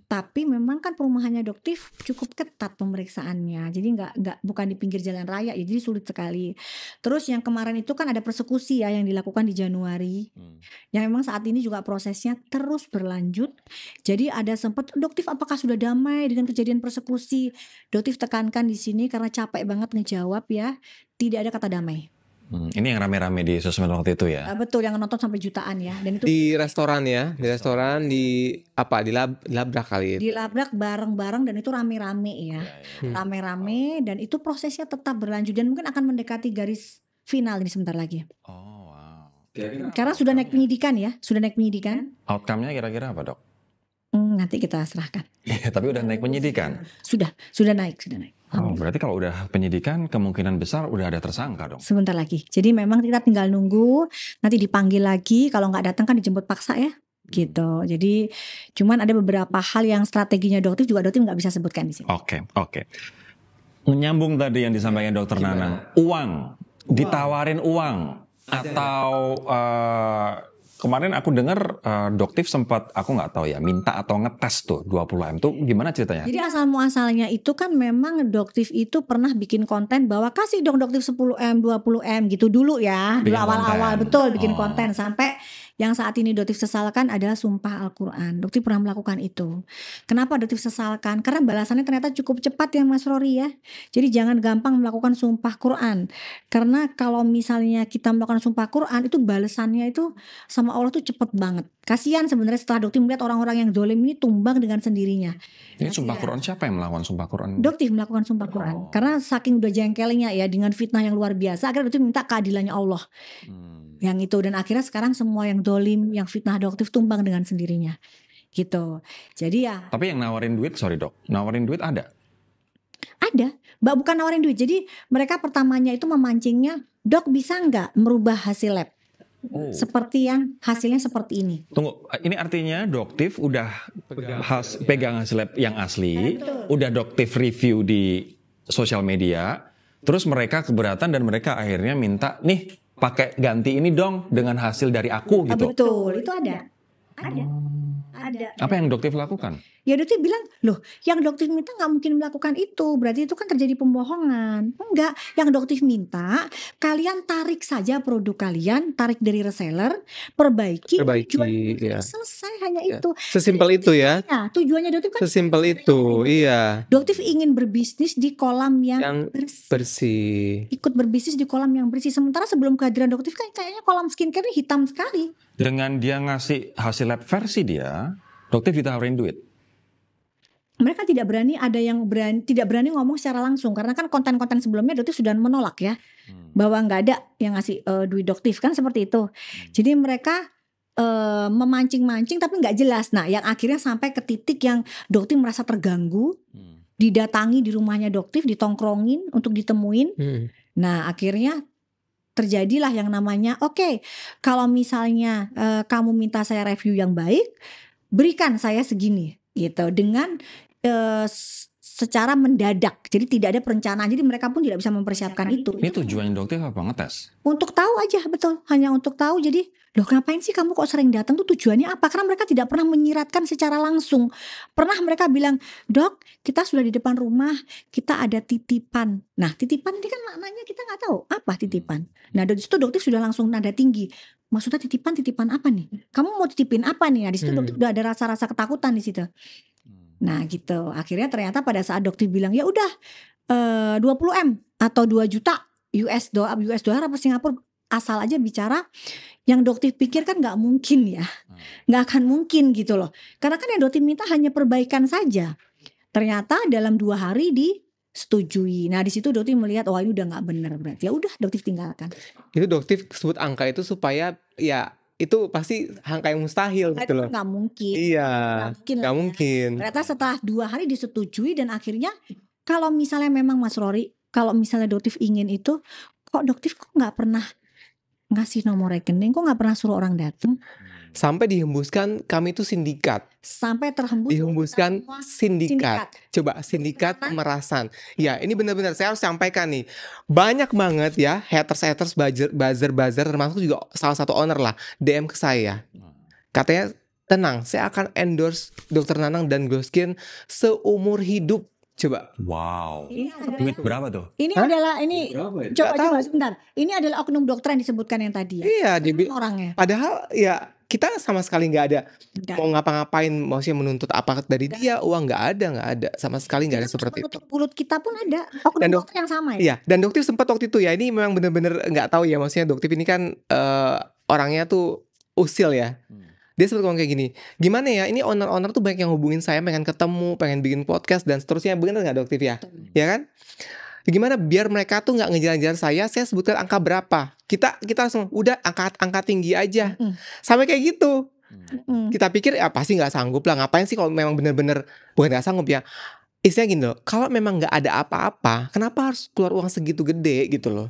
Tapi memang kan perumahannya Doktif cukup ketat pemeriksaannya. Jadi bukan di pinggir jalan raya ya, jadi sulit sekali. Terus yang kemarin itu kan ada persekusi ya yang dilakukan di Januari. Yang memang saat ini juga prosesnya terus berlanjut. Jadi ada sempat, Doktif apakah sudah damai dengan kejadian persekusi? Doktif tekankan di sini karena capek banget ngejawab ya, tidak ada kata damai. Ini yang rame-rame di sosmed waktu itu ya? Betul, yang nonton sampai jutaan ya. Dan itu Di restoran ya, di restoran dilabrak kali. dilabrak bareng-bareng dan itu rame-rame ya. Rame-rame dan itu prosesnya tetap berlanjut dan mungkin akan mendekati garis final ini sebentar lagi. Oh wow. Karena sudah naik penyidikan ya, sudah naik penyidikan. Outcome-nya kira-kira apa, Dok? Nanti kita serahkan. Tapi udah naik penyidikan? Sudah naik. Oh, berarti kalau udah penyidikan kemungkinan besar udah ada tersangka dong? Sebentar lagi. Jadi memang kita tinggal nunggu, nanti dipanggil lagi, kalau nggak datang kan dijemput paksa ya. Gitu. Jadi cuman ada beberapa hal yang strateginya Doktif juga Doktif nggak bisa sebutkan di sini. Oke. Menyambung tadi yang disampaikan Dokter Nanang, uang, ditawarin uang atau kemarin aku dengar Doktif sempat, aku nggak tahu ya, minta atau ngetes tuh 20M tuh gimana ceritanya? Jadi asal muasalnya itu kan memang Doktif itu pernah bikin konten bahwa kasih dong Doktif 10M, 20M gitu dulu ya. Dulu awal-awal betul bikin konten sampai yang saat ini Doktif sesalkan adalah sumpah Al-Quran. Doktif pernah melakukan itu. Kenapa Doktif sesalkan? Karena balasannya ternyata cukup cepat ya Mas Rory ya. Jadi jangan gampang melakukan sumpah Quran. Karena kalau misalnya kita melakukan sumpah Quran itu balasannya itu sama Allah tuh cepet banget. Kasihan sebenarnya setelah Doktif melihat orang-orang yang zalim ini tumbang dengan sendirinya. Ini sumpah Quran, siapa yang melakukan sumpah Quran? Doktif melakukan sumpah Quran. Karena saking udah jengkelnya ya dengan fitnah yang luar biasa, akhirnya Doktif minta keadilannya Allah. Yang itu, dan akhirnya sekarang semua yang zalim, yang fitnah Doktif tumbang dengan sendirinya. Gitu. Jadi ya. Tapi yang nawarin duit, sorry Dok, nawarin duit ada? Ada, bukan nawarin duit. Jadi mereka pertamanya itu memancingnya, Dok bisa nggak merubah hasil lab? Seperti yang hasilnya seperti ini. Tunggu, ini artinya Doktif udah pegang hasil lab yang asli, udah Doktif review di sosial media, terus mereka keberatan dan mereka akhirnya minta, nih pakai ganti ini dong dengan hasil dari aku gitu. Betul, itu ada. Apa yang Doktif lakukan? Ya Doktif bilang, loh yang Doktif minta gak mungkin melakukan itu, berarti itu kan terjadi pembohongan. Enggak, yang Doktif minta kalian tarik saja produk kalian, tarik dari reseller, perbaiki jual, ya. Selesai, hanya itu. Sesimpel itu ya. Tujuannya Doktif kan sesimpel itu, iya. Doktif ingin berbisnis di kolam yang bersih. Ikut berbisnis di kolam yang bersih. Sementara sebelum kehadiran Doktif kan kayaknya kolam skincare ini hitam sekali. Dengan dia ngasih hasil lab versi dia, Doktif ditawarin duit. Mereka tidak berani, ada yang tidak berani ngomong secara langsung karena kan konten-konten sebelumnya Doktif sudah menolak ya, bahwa nggak ada yang ngasih duit Doktif kan seperti itu. Jadi mereka memancing-mancing tapi nggak jelas. Nah, yang akhirnya sampai ke titik yang Doktif merasa terganggu, didatangi di rumahnya Doktif, ditongkrongin untuk ditemuin. Nah, akhirnya terjadilah yang namanya, oke, kalau misalnya kamu minta saya review yang baik, berikan saya segini gitu, dengan secara mendadak. Jadi tidak ada perencanaan. Jadi mereka pun tidak bisa mempersiapkan itu. Ini tujuannya Doktif apa, ngetes? Untuk tahu aja, betul. Hanya untuk tahu. Jadi, loh ngapain sih kamu kok sering datang tuh, tujuannya apa? Karena mereka tidak pernah menyiratkan secara langsung. Pernah mereka bilang, Dok, kita sudah di depan rumah, kita ada titipan. Nah, titipan ini kan maknanya kita nggak tahu apa titipan. Nah, dari situ Doktif sudah langsung nada tinggi. Maksudnya titipan apa nih? Kamu mau titipin apa nih? Nah, di situ Doktif udah ada rasa-rasa ketakutan di situ. Nah gitu, akhirnya ternyata pada saat Doktif bilang ya udah 20M atau 2 juta US dollar apa Singapura, asal aja bicara, yang Doktif pikir kan nggak mungkin ya, nggak akan mungkin gitu loh. Karena kan yang Doktif minta hanya perbaikan saja. Ternyata dalam 2 hari disetujui. Nah di situ Doktif melihat, oh ini udah nggak benar berarti. Ya udah Doktif tinggalkan. Itu Doktif sebut angka itu supaya ya itu pasti angka yang mustahil gitu loh. Nggak mungkin. Iya. Nggak mungkin. Ternyata setelah 2 hari disetujui dan akhirnya kalau misalnya memang Mas Rory, kalau misalnya Doktif ingin itu, kok Doktif kok nggak pernah ngasih nomor rekening, kok nggak pernah suruh orang datang? Sampai dihembuskan kami itu sindikat. Sampai dihembuskan sindikat. Coba sindikat merasan. Ya ini benar-benar saya harus sampaikan nih. Banyak banget ya haters, buzzer termasuk juga salah satu owner lah DM ke saya. Katanya tenang, saya akan endorse Dr. Nanang dan Glow Skin seumur hidup. Coba. Wow. Ini Duit adalah, berapa tuh? ini Hah? adalah ini Berapa ya? coba Nggak tahu. sebentar. Ini adalah oknum dokter yang disebutkan yang tadi ya. Iya, Orangnya. padahal ya kita sama sekali nggak ada Enggak. mau ngapa-ngapain, maksudnya menuntut apa dari dia, uang nggak ada, sama sekali nggak ada Kita seperti itu. menutup mulut kita pun ada oknum Dan dokter yang sama ya. Iya, dan Doktif sempat waktu itu ya, ini memang bener-bener nggak tahu ya, maksudnya Doktif ini kan orangnya tuh usil ya. Dia sempat ngomong kayak gini, gimana ya, ini owner-owner tuh banyak yang hubungin saya, pengen ketemu, pengen bikin podcast dan seterusnya, bener nggak Doktif ya? Ya kan? Gimana biar mereka tuh nggak ngejar-ngejar saya sebutkan angka berapa. Kita langsung udah angka tinggi aja, sampai kayak gitu. Kita pikir ya pasti nggak sanggup lah, ngapain sih kalau memang bener-bener bukan nggak sanggup ya. Istilahnya gini loh, kalau memang nggak ada apa-apa, kenapa harus keluar uang segitu gede gitu loh?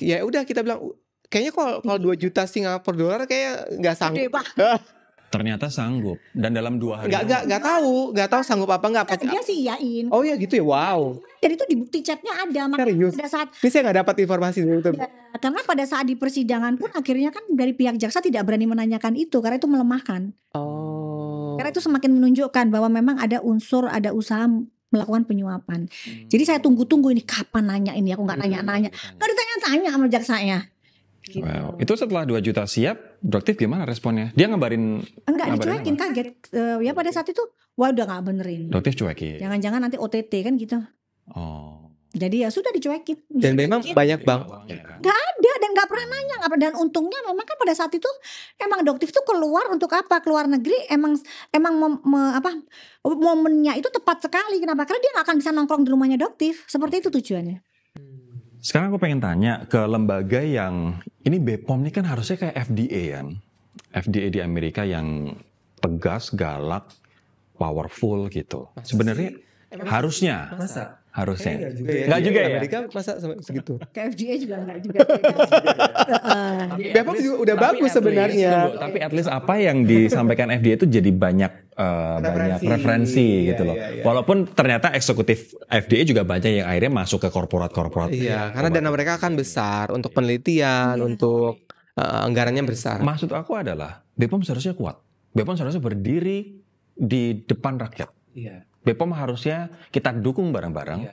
Ya udah kita bilang, kayaknya kalau 2 juta Singapura dolar kayak nggak sanggup. Gede banget. Ternyata sanggup dan dalam 2 hari. Nggak tahu sanggup apa nggak. Dia sih iyain. Oh ya gitu ya, wow. Dan itu di bukti chatnya ada. Makanya Serius? pada saat Ini saya nggak dapat informasi dari itu. ya, karena pada saat di persidangan pun akhirnya kan dari pihak jaksa tidak berani menanyakan itu karena itu melemahkan. Oh. Karena itu semakin menunjukkan bahwa memang ada unsur, ada usaha melakukan penyuapan. Jadi saya tunggu-tunggu ini kapan nanya ini, aku nggak nanya-nanya, nggak ditanya-tanya sama jaksanya. Gitu. Wow. Itu setelah 2 juta siap, Doktif gimana responnya? Dia ngabarin Enggak ngabarin dicuekin, apa? kaget. Ya pada saat itu, wah udah nggak benerin. Doktif cuekin. Jangan-jangan nanti OTT kan gitu. Oh. Jadi ya sudah dicuekin. Dan memang banyak bang. Nggak ada dan nggak pernah nanya, nggak pernah. Dan untungnya memang kan pada saat itu emang Doktif tuh keluar untuk apa? Keluar negeri emang momennya itu tepat sekali. Kenapa? Karena dia nggak akan bisa nongkrong di rumahnya Doktif. Seperti itu tujuannya. Sekarang aku pengen tanya ke lembaga yang ini BPOM ini kan harusnya kayak FDA kan. FDA di Amerika yang tegas, galak, powerful gitu. Sebenarnya harusnya Nggak juga ya? Amerika masa segitu. Ke FDA juga nggak juga. Bepom juga udah bagus sebenarnya. Tapi at least apa yang disampaikan FDA itu jadi banyak referensi gitu loh. Iya. Walaupun ternyata eksekutif FDA juga banyak yang akhirnya masuk ke korporat-korporat. Iya, karena dana mereka kan besar untuk penelitian, untuk anggarannya besar. Maksud aku adalah BPOM seharusnya kuat. BPOM seharusnya berdiri di depan rakyat. Iya. BPOM harusnya kita dukung bareng-bareng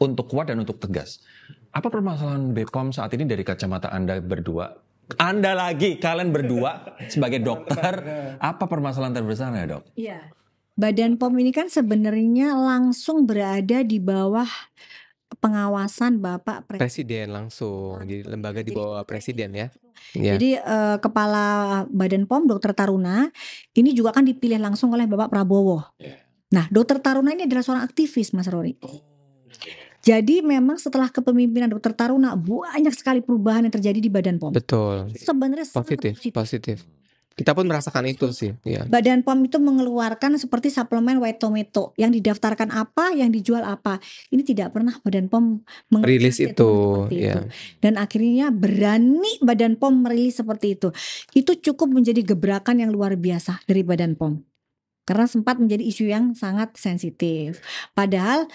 untuk kuat dan untuk tegas. Apa permasalahan BPOM saat ini dari kacamata Anda berdua? Kalian berdua sebagai dokter, apa permasalahan terbesarnya, Dok? Iya. Badan POM ini kan sebenarnya langsung berada di bawah pengawasan Bapak Presiden langsung, jadi lembaga di bawah presiden ya. Jadi Kepala Badan POM Dr. Taruna ini juga kan dipilih langsung oleh Bapak Prabowo. Nah, Dr. Taruna ini adalah seorang aktivis, Mas Rory. Jadi memang setelah kepemimpinan Dr. Taruna banyak sekali perubahan yang terjadi di Badan POM. Betul. Sebenarnya sangat Positif. Kita pun merasakan itu sih. Ya. Badan POM itu mengeluarkan seperti suplemen White Tomato yang didaftarkan apa, yang dijual apa. Ini tidak pernah Badan POM Rilis itu, seperti itu. Dan akhirnya berani Badan POM merilis seperti itu. Itu cukup menjadi gebrakan yang luar biasa dari Badan POM. Karena sempat menjadi isu yang sangat sensitif. Padahal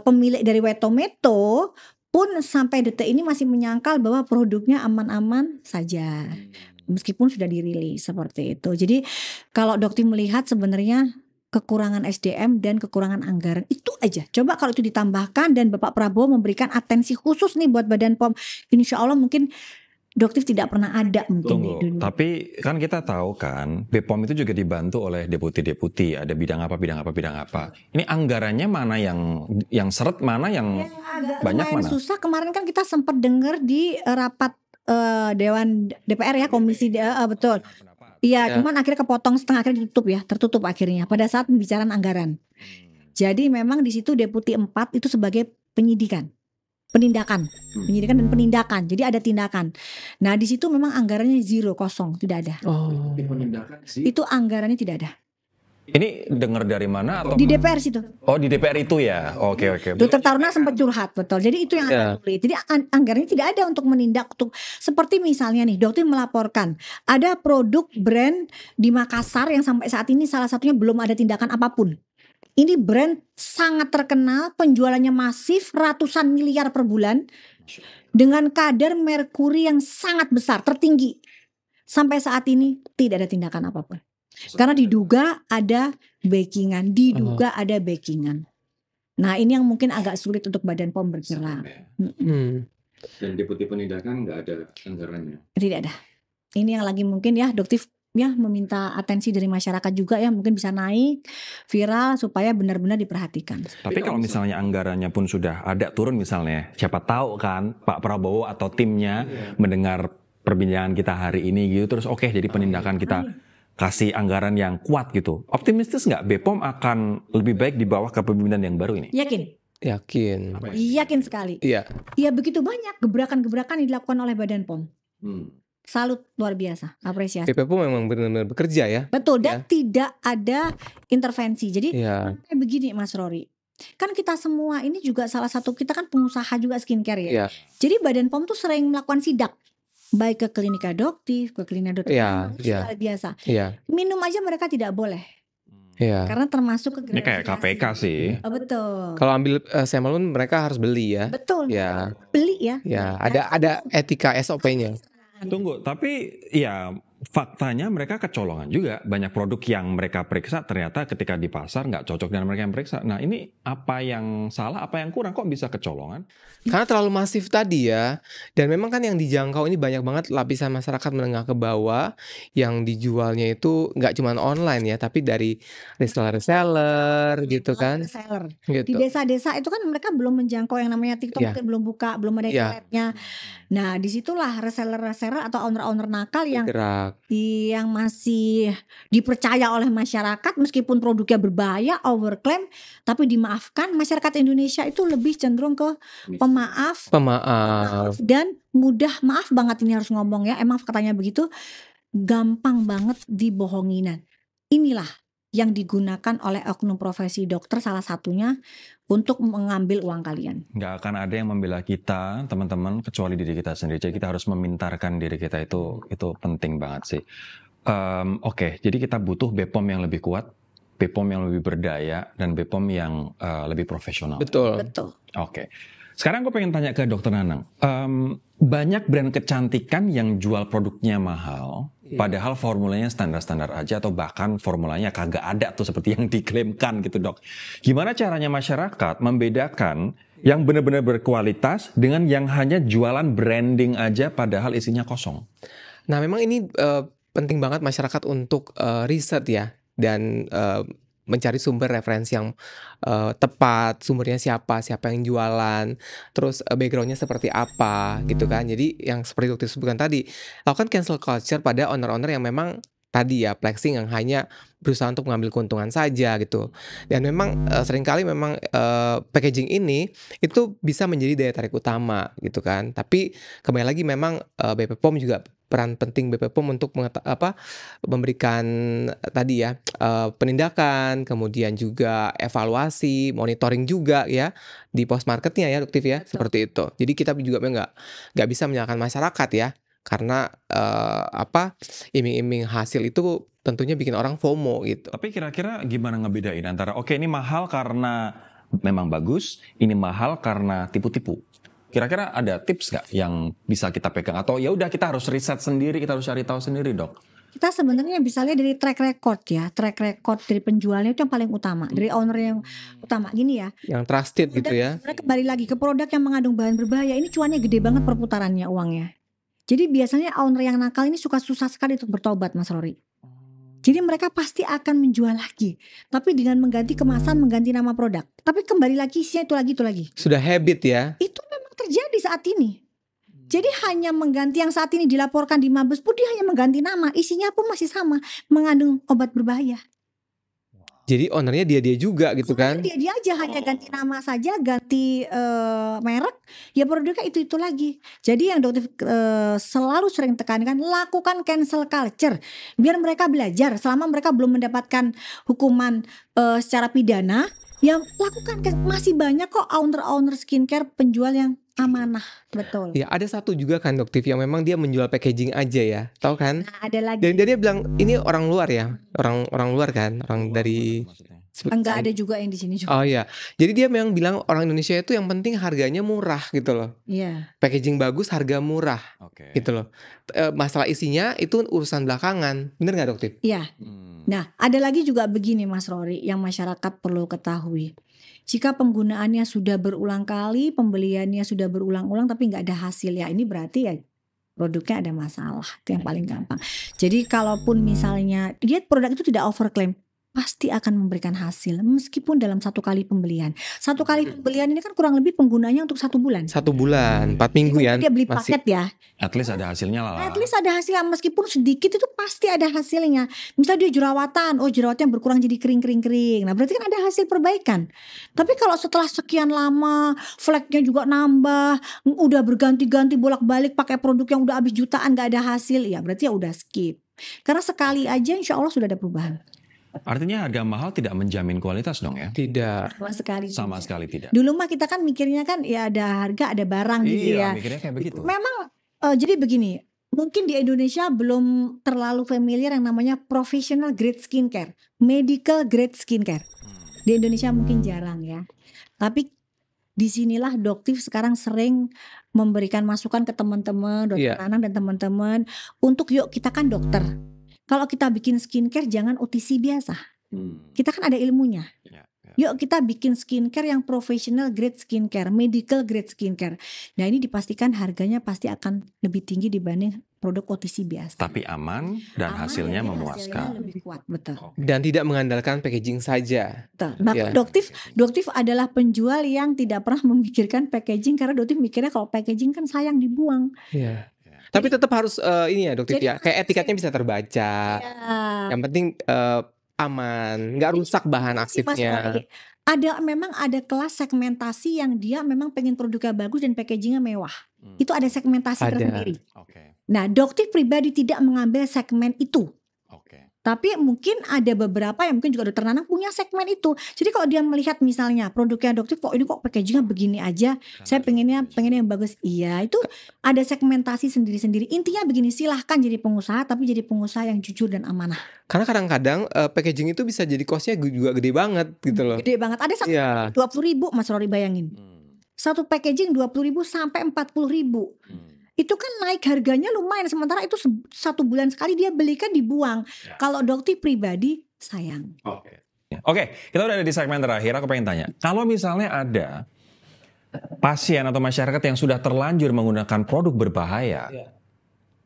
pemilik dari White Tomato pun sampai detik ini masih menyangkal bahwa produknya aman-aman saja. Meskipun sudah dirilis seperti itu. Jadi kalau Dokter melihat sebenarnya kekurangan SDM dan kekurangan anggaran itu aja. Coba kalau itu ditambahkan dan Bapak Prabowo memberikan atensi khusus nih buat Badan POM, insya Allah mungkin Dokter tidak pernah ada mungkin di dunia. Tapi kan kita tahu kan BPOM itu juga dibantu oleh deputi-deputi, ada bidang apa. Ini anggarannya mana yang seret, mana yang banyak, mana? Susah. Kemarin kan kita sempat dengar di rapat Dewan DPR ya, komisi betul. Iya, cuman akhirnya kepotong setengah, akhirnya tertutup akhirnya pada saat pembicaraan anggaran. Jadi memang di situ deputi 4 itu sebagai penindakan dan penindakan. Jadi ada tindakan. Nah di situ memang anggarannya kosong, tidak ada. Itu anggarannya tidak ada. Ini dengar dari mana atau di DPR situ? Oh di DPR itu ya. Oke. Dr. Taruna sempat curhat, betul. Jadi itu yang agak sulit. Jadi anggarannya tidak ada untuk menindak seperti misalnya nih, Dokter melaporkan ada produk brand di Makassar yang sampai saat ini salah satunya belum ada tindakan apapun. Ini brand sangat terkenal, penjualannya masif, ratusan miliar per bulan, dengan kadar merkuri yang sangat besar, tertinggi. Sampai saat ini tidak ada tindakan apapun. Karena diduga ada backingan, Nah, ini yang mungkin agak sulit untuk Badan POM bergerak. Dan deputi penindakan nggak ada anggarannya? Tidak ada. Ini yang lagi mungkin ya Doktif ya meminta atensi dari masyarakat juga ya, mungkin bisa naik viral supaya benar-benar diperhatikan. Tapi kalau misalnya anggarannya pun sudah ada turun misalnya, siapa tahu kan Pak Prabowo atau timnya mendengar perbincangan kita hari ini gitu, terus oke, jadi penindakan kita kasih anggaran yang kuat gitu. Optimistis nggak BPOM akan lebih baik di bawah kepemimpinan yang baru ini? Yakin sekali. Iya begitu banyak gebrakan-gebrakan yang dilakukan oleh Badan POM. Salut, luar biasa, apresiasi. BPOM memang benar-benar bekerja ya. Betul, dan tidak ada intervensi. Jadi kayak begini Mas Rory, kan kita semua ini juga salah satu, kita kan pengusaha juga skincare ya. Jadi Badan POM tuh sering melakukan sidak, baik ke klinik adoptif, ke klinik adoptif luar biasa. Minum aja mereka tidak boleh. Karena termasuk ke ini kayak KPK sih. Betul. Kalau ambil sampel mereka harus beli ya. Betul. Beli ya. Ada etika SOP-nya. Tunggu, tapi ya faktanya mereka kecolongan juga. Banyak produk yang mereka periksa ternyata ketika di pasar nggak cocok dengan mereka yang periksa. Nah, ini apa yang salah, apa yang kurang, kok bisa kecolongan? Karena terlalu masif tadi ya. Dan memang kan yang dijangkau ini banyak banget lapisan masyarakat menengah ke bawah, yang dijualnya itu nggak cuma online ya, tapi dari reseller gitu kan. Di desa-desa itu kan mereka belum menjangkau yang namanya TikTok, mungkin belum buka, belum ada internetnya. Nah, disitulah reseller atau owner-owner nakal yang masih dipercaya oleh masyarakat meskipun produknya berbahaya, overclaim, tapi dimaafkan. Masyarakat Indonesia itu lebih cenderung ke pemaaf dan mudah, maaf banget ini harus ngomong ya, emang katanya begitu, gampang banget dibohonginan. Inilah yang digunakan oleh oknum profesi dokter salah satunya untuk mengambil uang kalian. Nggak akan ada yang membela kita, teman-teman, kecuali diri kita sendiri. Jadi kita harus memintarkan diri kita, itu penting banget sih. Oke, jadi kita butuh BPOM yang lebih kuat, BPOM yang lebih berdaya, dan BPOM yang lebih profesional. Betul. Oke. Sekarang gue pengen tanya ke Dokter Nanang. Banyak brand kecantikan yang jual produknya mahal, padahal formulanya standar-standar aja, atau bahkan formulanya kagak ada tuh seperti yang diklaimkan gitu, Dok. Gimana caranya masyarakat membedakan yang benar-benar berkualitas dengan yang hanya jualan branding aja padahal isinya kosong? Nah, memang ini penting banget masyarakat untuk riset ya, dan mencari sumber referensi yang tepat, sumbernya siapa yang jualan, terus backgroundnya seperti apa gitu kan. Jadi yang seperti Dokter sebutkan tadi, lakukan cancel culture pada owner-owner yang memang tadi ya flexing, yang hanya berusaha untuk mengambil keuntungan saja gitu. Dan memang seringkali memang packaging ini itu bisa menjadi daya tarik utama gitu kan. Tapi kembali lagi memang BPOM juga, peran penting BPOM untuk memberikan tadi ya penindakan, kemudian juga evaluasi, monitoring juga ya di post marketnya ya, Dokter ya. Betul. Seperti itu. Jadi kita juga nggak bisa menyalahkan masyarakat ya, karena iming-iming hasil itu tentunya bikin orang FOMO gitu. Tapi kira-kira gimana ngebedain antara oke, ini mahal karena memang bagus, ini mahal karena tipu-tipu? Kira-kira ada tips nggak yang bisa kita pegang, atau ya udah kita harus riset sendiri, kita harus cari tahu sendiri, Dok? Kita sebenarnya bisa lihat dari track record ya, track record dari penjualnya itu yang paling utama, dari owner yang utama gini ya. Yang trusted gitu ya. Kembali lagi ke produk yang mengandung bahan berbahaya, ini cuannya gede banget perputarannya uangnya. Jadi biasanya owner yang nakal ini susah sekali untuk bertobat, Mas Rory. Jadi mereka pasti akan menjual lagi, tapi dengan mengganti kemasan, mengganti nama produk. Tapi kembali lagi isinya itu lagi. Sudah habit ya. Itu memang terjadi saat ini. Jadi hanya mengganti yang saat ini dilaporkan di Mabes pun, dia hanya mengganti nama, isinya pun masih sama, mengandung obat berbahaya. Jadi ownernya dia juga gitu kan? Dia aja, hanya ganti nama saja, ganti merek, ya produknya itu lagi. Jadi yang Dokter selalu sering tekankan, lakukan cancel culture, biar mereka belajar. Selama mereka belum mendapatkan hukuman secara pidana, ya lakukan. Masih banyak kok owner skincare penjual yang amanah, betul. Ya, ada satu juga kan Dokter yang memang dia menjual packaging aja ya, tahu kan? Nah, ada lagi. Dan dia bilang ini orang luar ya, orang luar kan, orang dari Enggak ada juga yang di sini juga. Oh iya, jadi dia memang bilang orang Indonesia itu yang penting harganya murah gitu loh. Iya. Packaging bagus, harga murah Oke. gitu loh. Masalah isinya itu urusan belakangan, bener nggak Doktif? Iya. Nah, ada lagi juga begini Mas Rory yang masyarakat perlu ketahui. Jika penggunaannya sudah berulang kali, pembeliannya sudah berulang-ulang tapi nggak ada hasil, ya ini berarti ya produknya ada masalah. Itu yang paling gampang. Jadi kalaupun misalnya dia produk itu tidak overclaim, pasti akan memberikan hasil meskipun dalam 1 kali pembelian. 1 kali pembelian ini kan kurang lebih penggunanya untuk 1 bulan. 1 bulan, 4 minggu ya. Dia beli masih. paket ya. At least ada hasilnya lah. At least ada hasilnya meskipun sedikit itu pasti ada hasilnya. Misalnya dia jerawatan, jerawatnya berkurang jadi kering. Nah berarti kan ada hasil perbaikan. Tapi kalau setelah sekian lama fleknya juga nambah, udah berganti-ganti bolak-balik pakai produk yang udah habis jutaan gak ada hasil, ya berarti ya udah skip. Karena sekali aja insya Allah sudah ada perubahan. Artinya harga mahal tidak menjamin kualitas dong ya? Tidak. Sama sekali tidak. Dulu mah kita kan mikirnya kan ya ada harga ada barang gitu ya. Iya, mikirnya kayak begitu. Memang jadi begini, mungkin di Indonesia belum terlalu familiar yang namanya professional grade skincare, medical grade skincare. Di Indonesia mungkin jarang ya. Tapi disinilah Doktif sekarang sering memberikan masukan ke teman-teman, dokter Nanang dan teman-teman untuk yuk kita kan dokter. Kalau kita bikin skincare jangan OTC biasa. Kita kan ada ilmunya. Yuk kita bikin skincare yang professional grade skincare, medical grade skincare. Nah ini dipastikan harganya pasti akan lebih tinggi dibanding produk OTC biasa. Tapi aman dan hasilnya memuaskan. Hasilnya lebih kuat, betul. Dan tidak mengandalkan packaging saja. Betul. Bahkan Doktif adalah penjual yang tidak pernah memikirkan packaging karena Doktif mikirnya kalau packaging kan sayang dibuang. Iya. Tapi tetap harus ini ya Doktif ya, kayak etiketnya bisa terbaca. Ya. Yang penting aman, nggak rusak bahan aktifnya. Memang ada kelas segmentasi yang dia memang pengen produknya bagus dan packagingnya mewah. Itu ada segmentasi tersendiri. Nah, Doktif pribadi tidak mengambil segmen itu. Tapi mungkin ada beberapa yang mungkin juga dokter Nanang punya segmen itu. Jadi kalau dia melihat misalnya produknya Doktif kok ini kok packagingnya begini aja, saya pengennya yang bagus. Iya, itu ada segmentasi sendiri-sendiri. Intinya begini, silahkan jadi pengusaha tapi jadi pengusaha yang jujur dan amanah. Karena kadang-kadang packaging itu bisa jadi costnya juga gede banget gitu loh. Gede banget. Ada satu 20.000 Mas Rory bayangin. Satu packaging 20.000 sampai 40.000. Itu kan naik harganya lumayan. Sementara itu 1 bulan sekali dia belikan dibuang. Kalau Doktif pribadi sayang. Oke, kita udah ada di segmen terakhir. Aku pengen tanya, kalau misalnya ada pasien atau masyarakat yang sudah terlanjur menggunakan produk berbahaya,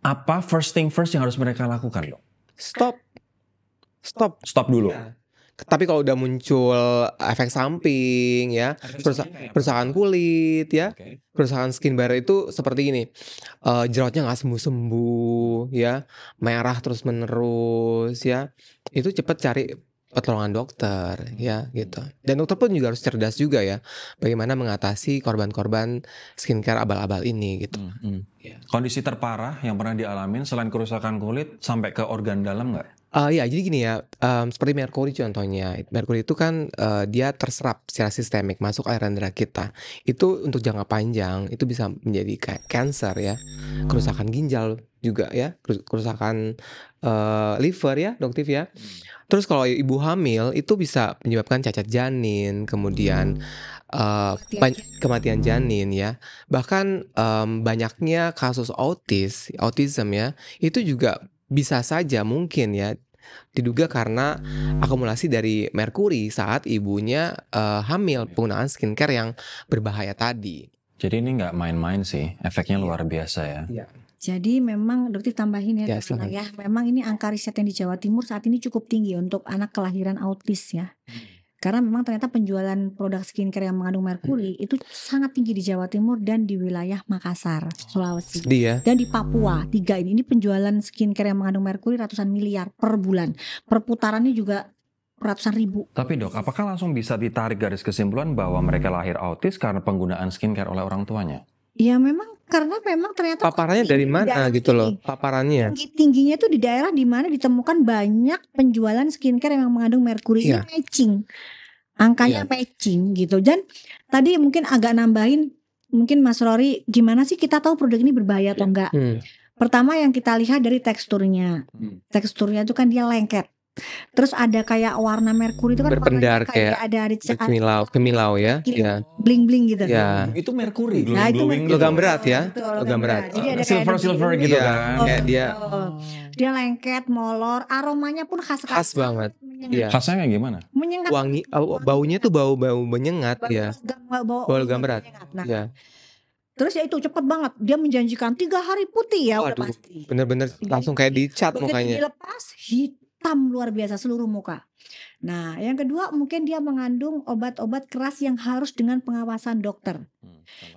apa first thing first yang harus mereka lakukan, dok? Stop dulu. Tapi kalau udah muncul efek samping ya, kerusakan kulit ya, kerusakan skin barrier itu seperti ini, jerawatnya nggak sembuh ya, merah terus menerus ya, itu cepat cari pertolongan dokter ya gitu. Dan dokter pun juga harus cerdas juga ya, bagaimana mengatasi korban-korban skincare abal-abal ini gitu. Kondisi terparah yang pernah dialamin selain kerusakan kulit sampai ke organ dalam nggak? Ya jadi gini ya, seperti merkuri contohnya. Merkuri itu kan dia terserap secara sistemik masuk aliran darah kita. Itu untuk jangka panjang itu bisa menjadi kayak cancer ya, kerusakan ginjal juga ya, kerusakan liver ya, Doktif ya. Terus kalau ibu hamil itu bisa menyebabkan cacat janin, kemudian kematian janin ya. Bahkan banyaknya kasus autism ya, itu juga bisa saja mungkin ya diduga karena akumulasi dari merkuri saat ibunya hamil, penggunaan skincare yang berbahaya tadi. Jadi ini nggak main-main sih, efeknya luar biasa ya. Jadi memang Doktif tambahin ya, memang ini angka riset yang di Jawa Timur saat ini cukup tinggi untuk anak kelahiran autis ya. Karena memang ternyata penjualan produk skincare yang mengandung merkuri itu sangat tinggi di Jawa Timur dan di wilayah Makassar, Sulawesi, dan di Papua. 3 ini penjualan skincare yang mengandung merkuri ratusan miliar per bulan. Perputarannya juga ratusan ribu. Tapi dok, apakah langsung bisa ditarik garis kesimpulan bahwa mereka lahir autis karena penggunaan skincare oleh orang tuanya? Ya memang karena memang ternyata paparannya dari mana gitu loh, paparannya tingginya itu di daerah di mana ditemukan banyak penjualan skincare yang mengandung merkuri. Ini matching, angkanya matching gitu. Dan tadi mungkin agak nambahin, mungkin Mas Rory, gimana sih kita tahu produk ini berbahaya atau enggak? Pertama yang kita lihat dari teksturnya. Teksturnya itu kan dia lengket, Terus ada kayak warna merkuri itu kan Berpendar warnanya kayak ada kemilau ya. Ya. bling-bling gitu. Ya. Itu merkuri, Nah, itu glowing Logam gitu. berat ya. Betul, Logam berat. Jadi ada Silver gitu Iya, kan. kayak dia dia lengket, molor, aromanya pun khas banget. Iya. Khasnya kayak gimana? Menyengat. Wangi, baunya tuh bau menyengat ya. Bau logam berat. Nah, Ya. terus ya itu cepet banget. Dia menjanjikan 3 hari putih ya udah Waduh, pasti. bener-bener langsung kayak dicat Begitu mukanya. dilepas hitam luar biasa seluruh muka. Nah, yang kedua mungkin dia mengandung obat-obat keras yang harus dengan pengawasan dokter.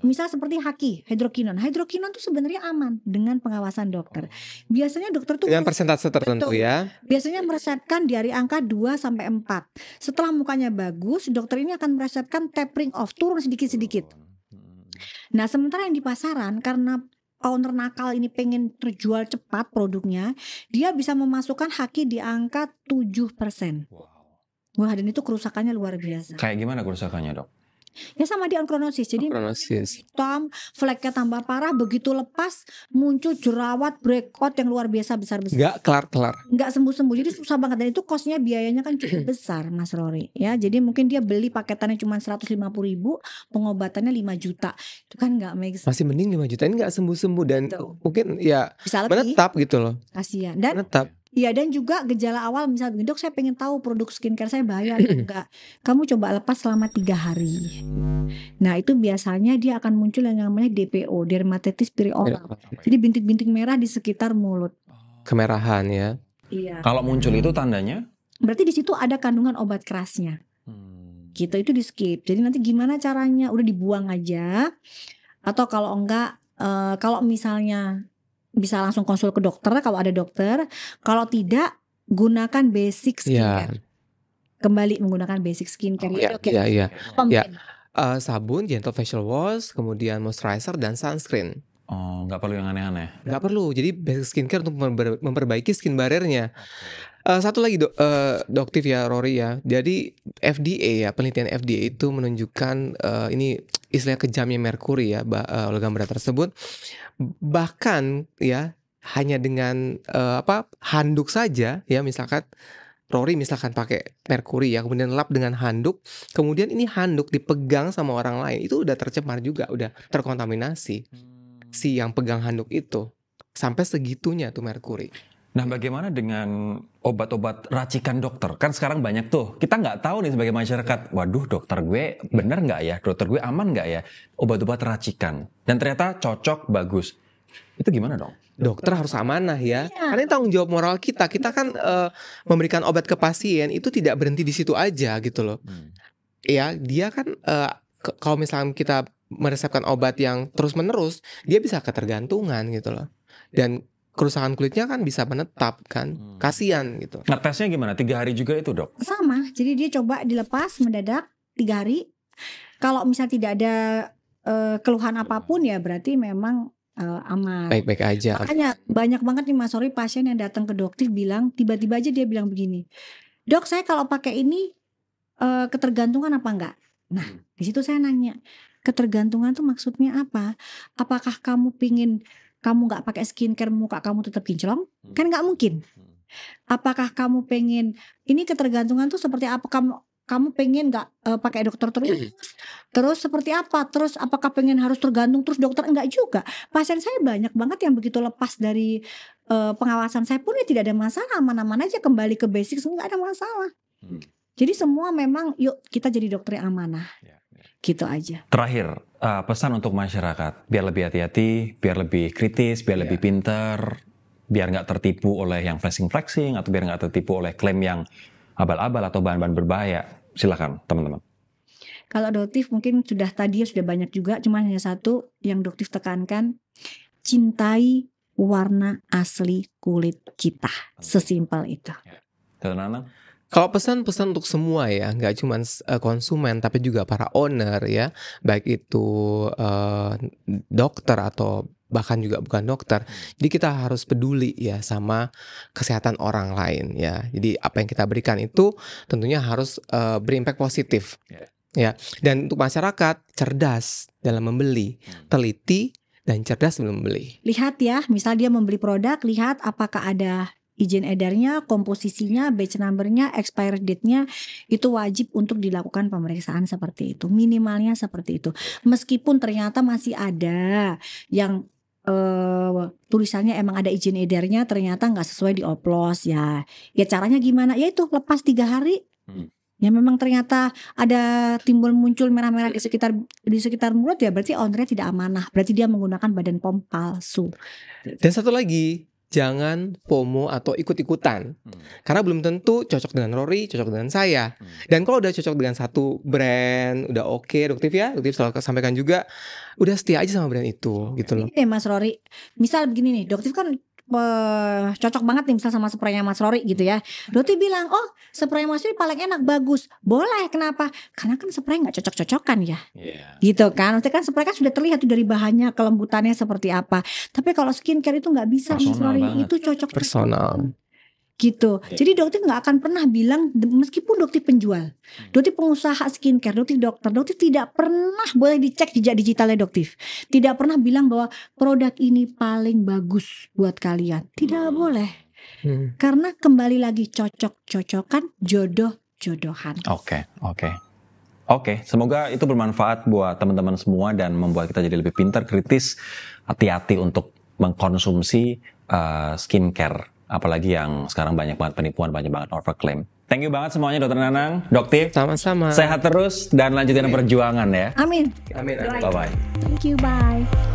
Misal seperti haki, hidrokinon. Hidrokinon tuh sebenarnya aman dengan pengawasan dokter. Biasanya dokter tuh Dengan persentase tertentu Betul. ya. biasanya meresepkan dari angka 2 sampai 4. Setelah mukanya bagus, dokter ini akan meresepkan tapering off, turun sedikit-sedikit. Nah, sementara yang di pasaran karena owner nakal ini pengen terjual cepat produknya, dia bisa memasukkan haki di angka 7%. Wah, dan itu kerusakannya luar biasa. Kayak gimana kerusakannya, Dok? Ya sama di ankronosis. Jadi Ankronosis. hitam, fleknya tambah parah, begitu lepas muncul jerawat breakout yang luar biasa besar-besar. Nggak kelar-kelar. Nggak sembuh-sembuh, jadi susah banget. Dan itu costnya, biayanya kan cukup besar, Mas Rory. Ya, jadi mungkin dia beli paketannya cuma 150.000, pengobatannya 5 juta. Itu kan nggak make sense. Masih mending 5 juta ini nggak sembuh-sembuh dan Betul. mungkin ya Bisa lebih, menetap gitu loh. kasihan. Dan Menetap. iya, dan juga gejala awal misalnya begini, dok saya pengen tahu produk skincare saya bahaya atau enggak. Kamu coba lepas selama 3 hari. Nah, itu biasanya dia akan muncul yang namanya DPO, dermatitis perioral. Jadi bintik-bintik merah di sekitar mulut. Kemerahan ya. Iya. Kalau muncul itu tandanya? Berarti di situ ada kandungan obat kerasnya. Gitu, itu di skip. Jadi nanti gimana caranya? Udah dibuang aja. Atau kalau enggak, kalau misalnya bisa langsung konsul ke dokter kalau ada dokter. Kalau tidak, gunakan basic skincare. Kembali menggunakan basic skincare. Iya. Pembin. Sabun, gentle facial wash, kemudian moisturizer dan sunscreen. Oh, nggak perlu yang aneh-aneh. Nggak perlu. Jadi basic skincare untuk memperbaiki skin barrier-nya. Satu lagi Doktif ya, Rory ya. Jadi FDA ya, penelitian FDA itu menunjukkan ini istilah kejamnya merkuri ya, logam berat tersebut. Bahkan ya hanya dengan handuk saja ya, misalkan Rory misalkan pakai merkuri ya, kemudian lap dengan handuk, kemudian ini handuk dipegang sama orang lain, itu udah tercemar juga, udah terkontaminasi si yang pegang handuk itu. Sampai segitunya tuh merkuri. Nah, bagaimana dengan obat-obat racikan dokter? Kan sekarang banyak tuh. Kita nggak tahu nih sebagai masyarakat. Waduh, dokter gue bener nggak ya? Dokter gue aman nggak ya? Obat-obat racikan. Dan ternyata cocok, bagus. Itu gimana dong? Dokter harus amanah ya. Karena ini tanggung jawab moral kita. Kita kan memberikan obat ke pasien itu tidak berhenti di situ aja gitu loh. Ya, dia kan kalau misalnya kita meresepkan obat yang terus-menerus, dia bisa ketergantungan gitu loh. Dan kerusakan kulitnya kan bisa menetap kan. Kasian gitu. Ngetesnya gimana? 3 hari juga itu, Dok? Sama. Jadi dia coba dilepas mendadak 3 hari. Kalau misalnya tidak ada keluhan apapun ya berarti memang aman. Baik-baik aja. Makanya banyak banget nih Mas Rory pasien yang datang ke dokter bilang, tiba-tiba aja dia bilang begini, dok saya kalau pakai ini ketergantungan apa enggak? Nah di situ saya nanya, ketergantungan tuh maksudnya apa? Apakah kamu pingin kamu nggak pakai skincare muka kamu tetap kinclong? Kan nggak mungkin. Apakah kamu pengen ini ketergantungan tuh seperti apa? Kamu pengen nggak pakai dokter terus seperti apa? Terus apakah pengen harus tergantung terus dokter? Enggak juga. Pasien saya banyak banget yang begitu lepas dari pengawasan saya pun ya tidak ada masalah, aman-aman aja, kembali ke basic, nggak ada masalah. Jadi semua memang yuk kita jadi dokter yang amanah. Gitu aja. Terakhir, pesan untuk masyarakat, biar lebih hati-hati, biar lebih kritis, biar lebih pinter, biar nggak tertipu oleh yang flexing-flexing, atau biar nggak tertipu oleh klaim yang abal-abal atau bahan-bahan berbahaya. Silakan teman-teman. Kalau Doktif mungkin sudah banyak juga, cuma hanya satu yang Doktif tekankan, cintai warna asli kulit kita. Sesimpel itu. Teman-teman. Kalau pesan-pesan untuk semua ya, nggak cuma konsumen tapi juga para owner ya, baik itu dokter atau bahkan juga bukan dokter. Jadi kita harus peduli ya sama kesehatan orang lain ya. Jadi apa yang kita berikan itu tentunya harus berimpact positif ya. Dan untuk masyarakat cerdas dalam membeli, teliti dan cerdas sebelum membeli. Lihat ya, misal dia membeli produk, lihat apakah ada izin edarnya, komposisinya, batch numbernya, expiry date-nya itu wajib untuk dilakukan pemeriksaan seperti itu. Minimalnya seperti itu. Meskipun ternyata masih ada yang tulisannya emang ada izin edarnya ternyata nggak sesuai dioplos ya caranya gimana ya itu lepas 3 hari ya memang ternyata ada timbul muncul merah-merah di sekitar mulut ya berarti ownernya tidak amanah, berarti dia menggunakan badan POM palsu. Dan satu lagi, jangan FOMO atau ikut-ikutan. Karena belum tentu cocok dengan Rory, cocok dengan saya. Dan kalau udah cocok dengan satu brand, udah oke, Doktif selalu sampaikan juga, udah setia aja sama brand itu gitu loh. Ini Mas Rory, misal begini nih, Doktif kan cocok banget nih misal sama spraynya Mas Rory gitu ya. Doktif bilang, oh spray Mas Rory paling enak, bagus. Boleh, kenapa? Karena kan spray gak cocok-cocokan ya gitu kan. Maksudnya kan spray kan sudah terlihat tuh dari bahannya, kelembutannya seperti apa. Tapi kalau skincare itu gak bisa Mas Rory, itu cocok personal gitu. Jadi Doktif nggak akan pernah bilang, meskipun Doktif penjual, Doktif pengusaha skincare, Doktif dokter, Doktif tidak pernah boleh dicek jejak digitalnya Doktif. Tidak pernah bilang bahwa produk ini paling bagus buat kalian. Tidak boleh. Karena kembali lagi cocok-cocokan, jodoh-jodohan. Oke, semoga itu bermanfaat buat teman-teman semua dan membuat kita jadi lebih pintar, kritis, hati-hati untuk mengkonsumsi skincare. Apalagi yang sekarang banyak banget penipuan, banyak banget overclaim. Thank you banget semuanya Dokter Nanang, Doktif. Sama-sama. Sehat terus dan lanjutin perjuangan ya. Amin. Amin. Bye-bye. Thank you, bye.